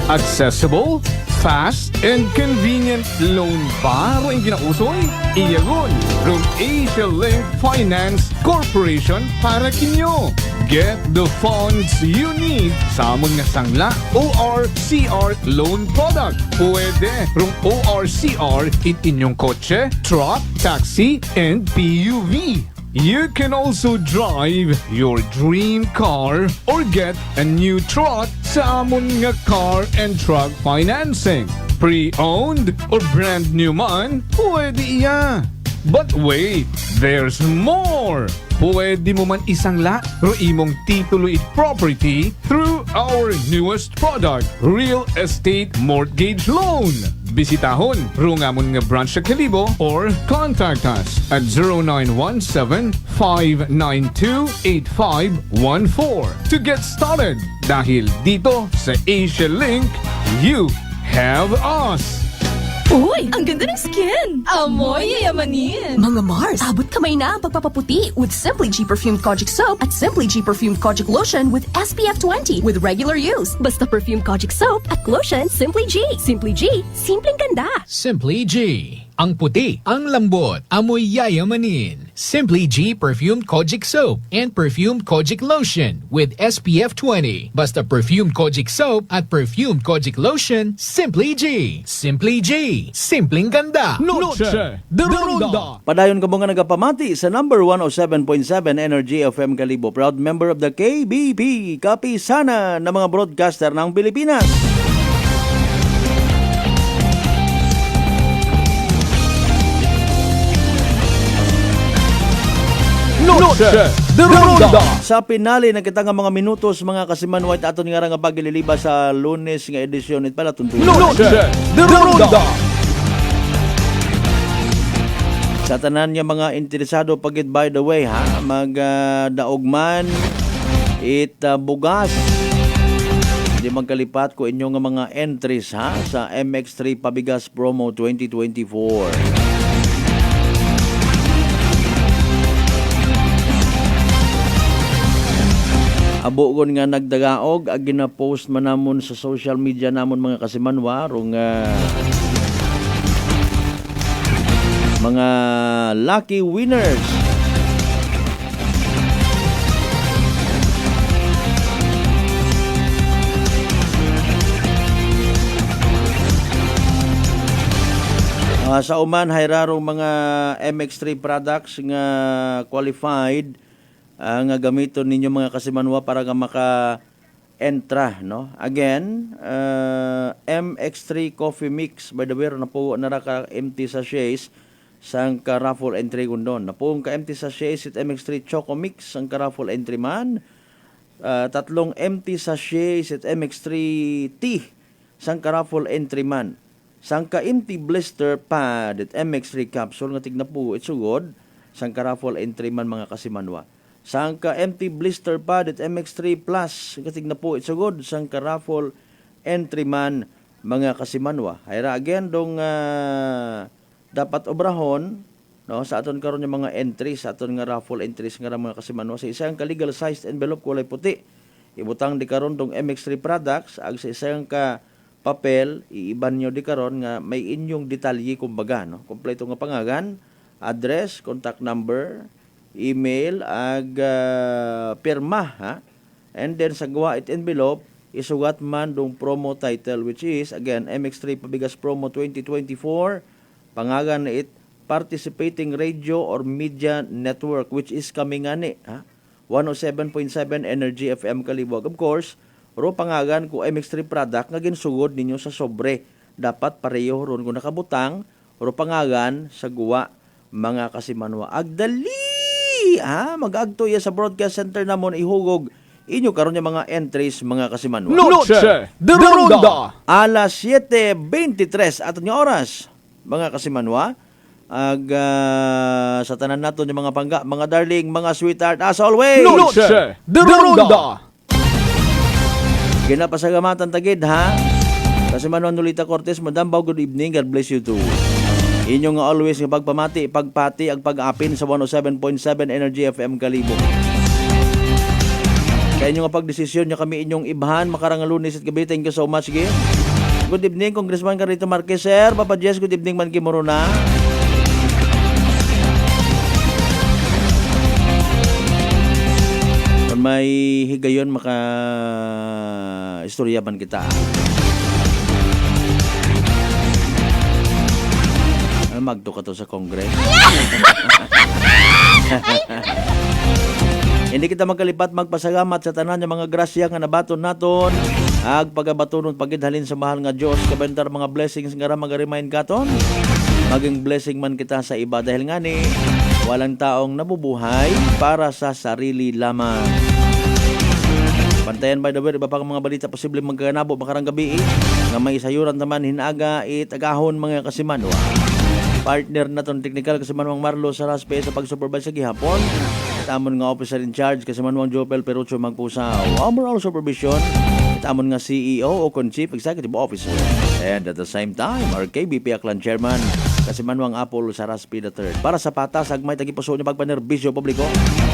Accessible, fast, and convenient loan ba ang ginausoy? Iyagon, from Asia Link Finance Corporation para kinyo. Get the funds you need sa amon nga sangla ORCR loan product. Pwede rong ORCR in inyong kotse, truck, taxi, and PUV. You can also drive your dream car or get a new truck sa amon nga car and truck financing. Pre-owned or brand new man, pwede iya. But wait, there's more! Pwede mo man isangla ro imong titulo it property through our newest product, Real Estate Mortgage Loan. Bisitahon rungamon nga branch sa Kalibo or contact us at 0917-592-8514 to get started. Dahil dito sa Asia Link, you have us!
Uy, ang ganda ng skin! Amoy yayamanin!
Mga Mars, abot kamay na ang pagpapaputi with Simply G Perfumed Kojic Soap at Simply G Perfumed Kojic Lotion with SPF 20 with regular use. Basta Perfumed Kojic Soap at Lotion Simply G. Simply G, simpleng ganda.
Simply G. Ang puti, ang lambot, amoy yayamanin. Simply G Perfumed Kojic Soap and Perfumed Kojic Lotion with SPF 20. Basta Perfumed Kojic Soap at Perfumed Kojic Lotion, Simply G. Simply G, simpleng ganda.
Noche de Ronda.
Padayon ka mga nagapamati sa number 107.7 Energy FM Kalibo. Proud member of the KBP, kapisana ng mga broadcaster ng Pilipinas.
Noche de Ronda.
Sa pinali na kita nga mga minutos mga kasimanwait aton nga nga pagililiba sa Lunes nga edisyon it pala tuntuy.
Noche de Ronda.
Sa tanan niya mga interesado pagit by the way ha magdaog man bugas. Di magkalipat ko inyo nga mga entries ha sa MX3 Pabigas Promo 2024. Abogon nga nagdagaog ag gina-post man namon sa social media namon mga kasimanwa rong mga lucky winners. Sa uman hayrarong mga MX3 products nga qualified nga gamiton ninyo mga kasimanwa para nga maka-entra, no? Again, MX3 Coffee Mix, by the way, napo naraka empty sachets sang ka-raffle entry gundon. Napo ka empty sachets it MX3 Choco Mix sang ka-raffle entry man. Tatlong empty sachets it MX3 Tea sang ka-raffle entry man. Sang ka-empty blister pad it MX3 capsule nga tigna po itsugod sang ka-raffle entry man mga kasimanwa. Sang ka-empty blister pad at MX3 Plus, katig na po itsugod, sang ka-raffle entry man mga kasimanwa. Hayra again, dong dapat obrahon, no, sa aton karon yung mga entries, sa aton nga raffle entries nga mga kasimanwa, sa isang ka-legal sized envelope kulay puti. Ibutang di karon dong MX3 products, ag sa isang ka papel, iiban nyo di karon nga may inyong detalye kumbaga, no? Kompleto nga pangagan, address, contact number, email ag pirma ha, and then sa gawa it envelope isugat man dong promo title which is again MX3 Pabigas Promo 2024 pangagan na it participating radio or media network which is kami ngani ha 107.7 Energy FM Kalibog. Of course ro pangagan ko MX3 product nga ginsugod ninyo sa sobre dapat pareho ron kung nakabutang ro pangagan sa guwa mga kasimanwa agdali mag-agto ya sa broadcast center namon ihugog inyo karon yung mga entries mga kasimanwa.
Noche de Ronda.
Alas 7:23 aton nga oras mga kasimanwa ag sa tanan naton yung mga pangga mga darling mga sweetheart as always.
Noche de Ronda.
Ginapasagamatan tagid ha. Kasimanwa Nolita Cortez, Madam Bao, good evening, God bless you too. Inyo nga always nga pagpamati, pagpati, ag pag-apin sa 107.7 Energy FM Kalibo. Sa inyo nga pagdesisyon nyo kami inyong ibahan, makarang Lunes at gabi. Thank you so much, Gil. Good evening, Congressman Carrito Marquez, sir. Papa Jess, good evening, man Kimuruna. may higayon maka istorya man kita. Magto ka to sa Congress. Hindi kita magkalipat magpasalamat sa tanan ng mga grasya nga nabaton naton. Ag pagabatunon pagidhalin sa mahal nga Dios kabentar mga blessings nga ra mag-remind katon. Maging blessing man kita sa iba dahil nga ni walang taong nabubuhay para sa sarili lamang. Pantayan by the way, iba pang mga balita posibleng magkanabo bakarang gabi nga may sayuran naman hinaga itagahon mga kasimanwa. Partner na ton technical kasimanwang Marlo Saraspe sa pag-supervise sa gihapon. Tamon nga officer in charge kasimanwang Jopel Perucho Magpusaw. Overall supervision tamon nga CEO o Chief Executive Officer. And at the same time, our KBP Aklan Chairman kasimanwang Apollo Saraspe III. Para sa patas agmay tagipuso niya pagpanerbisyo publiko.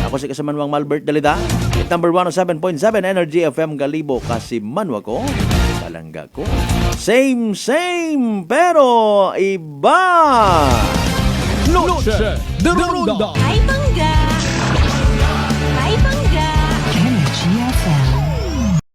Ako si kasimanwang Malbert Dalida. Hit number 107.7 Energy FM Galibo kasimanwa ko. Palangga ko. Same pero iba.
Noche de Ronda.
Ay, bangga!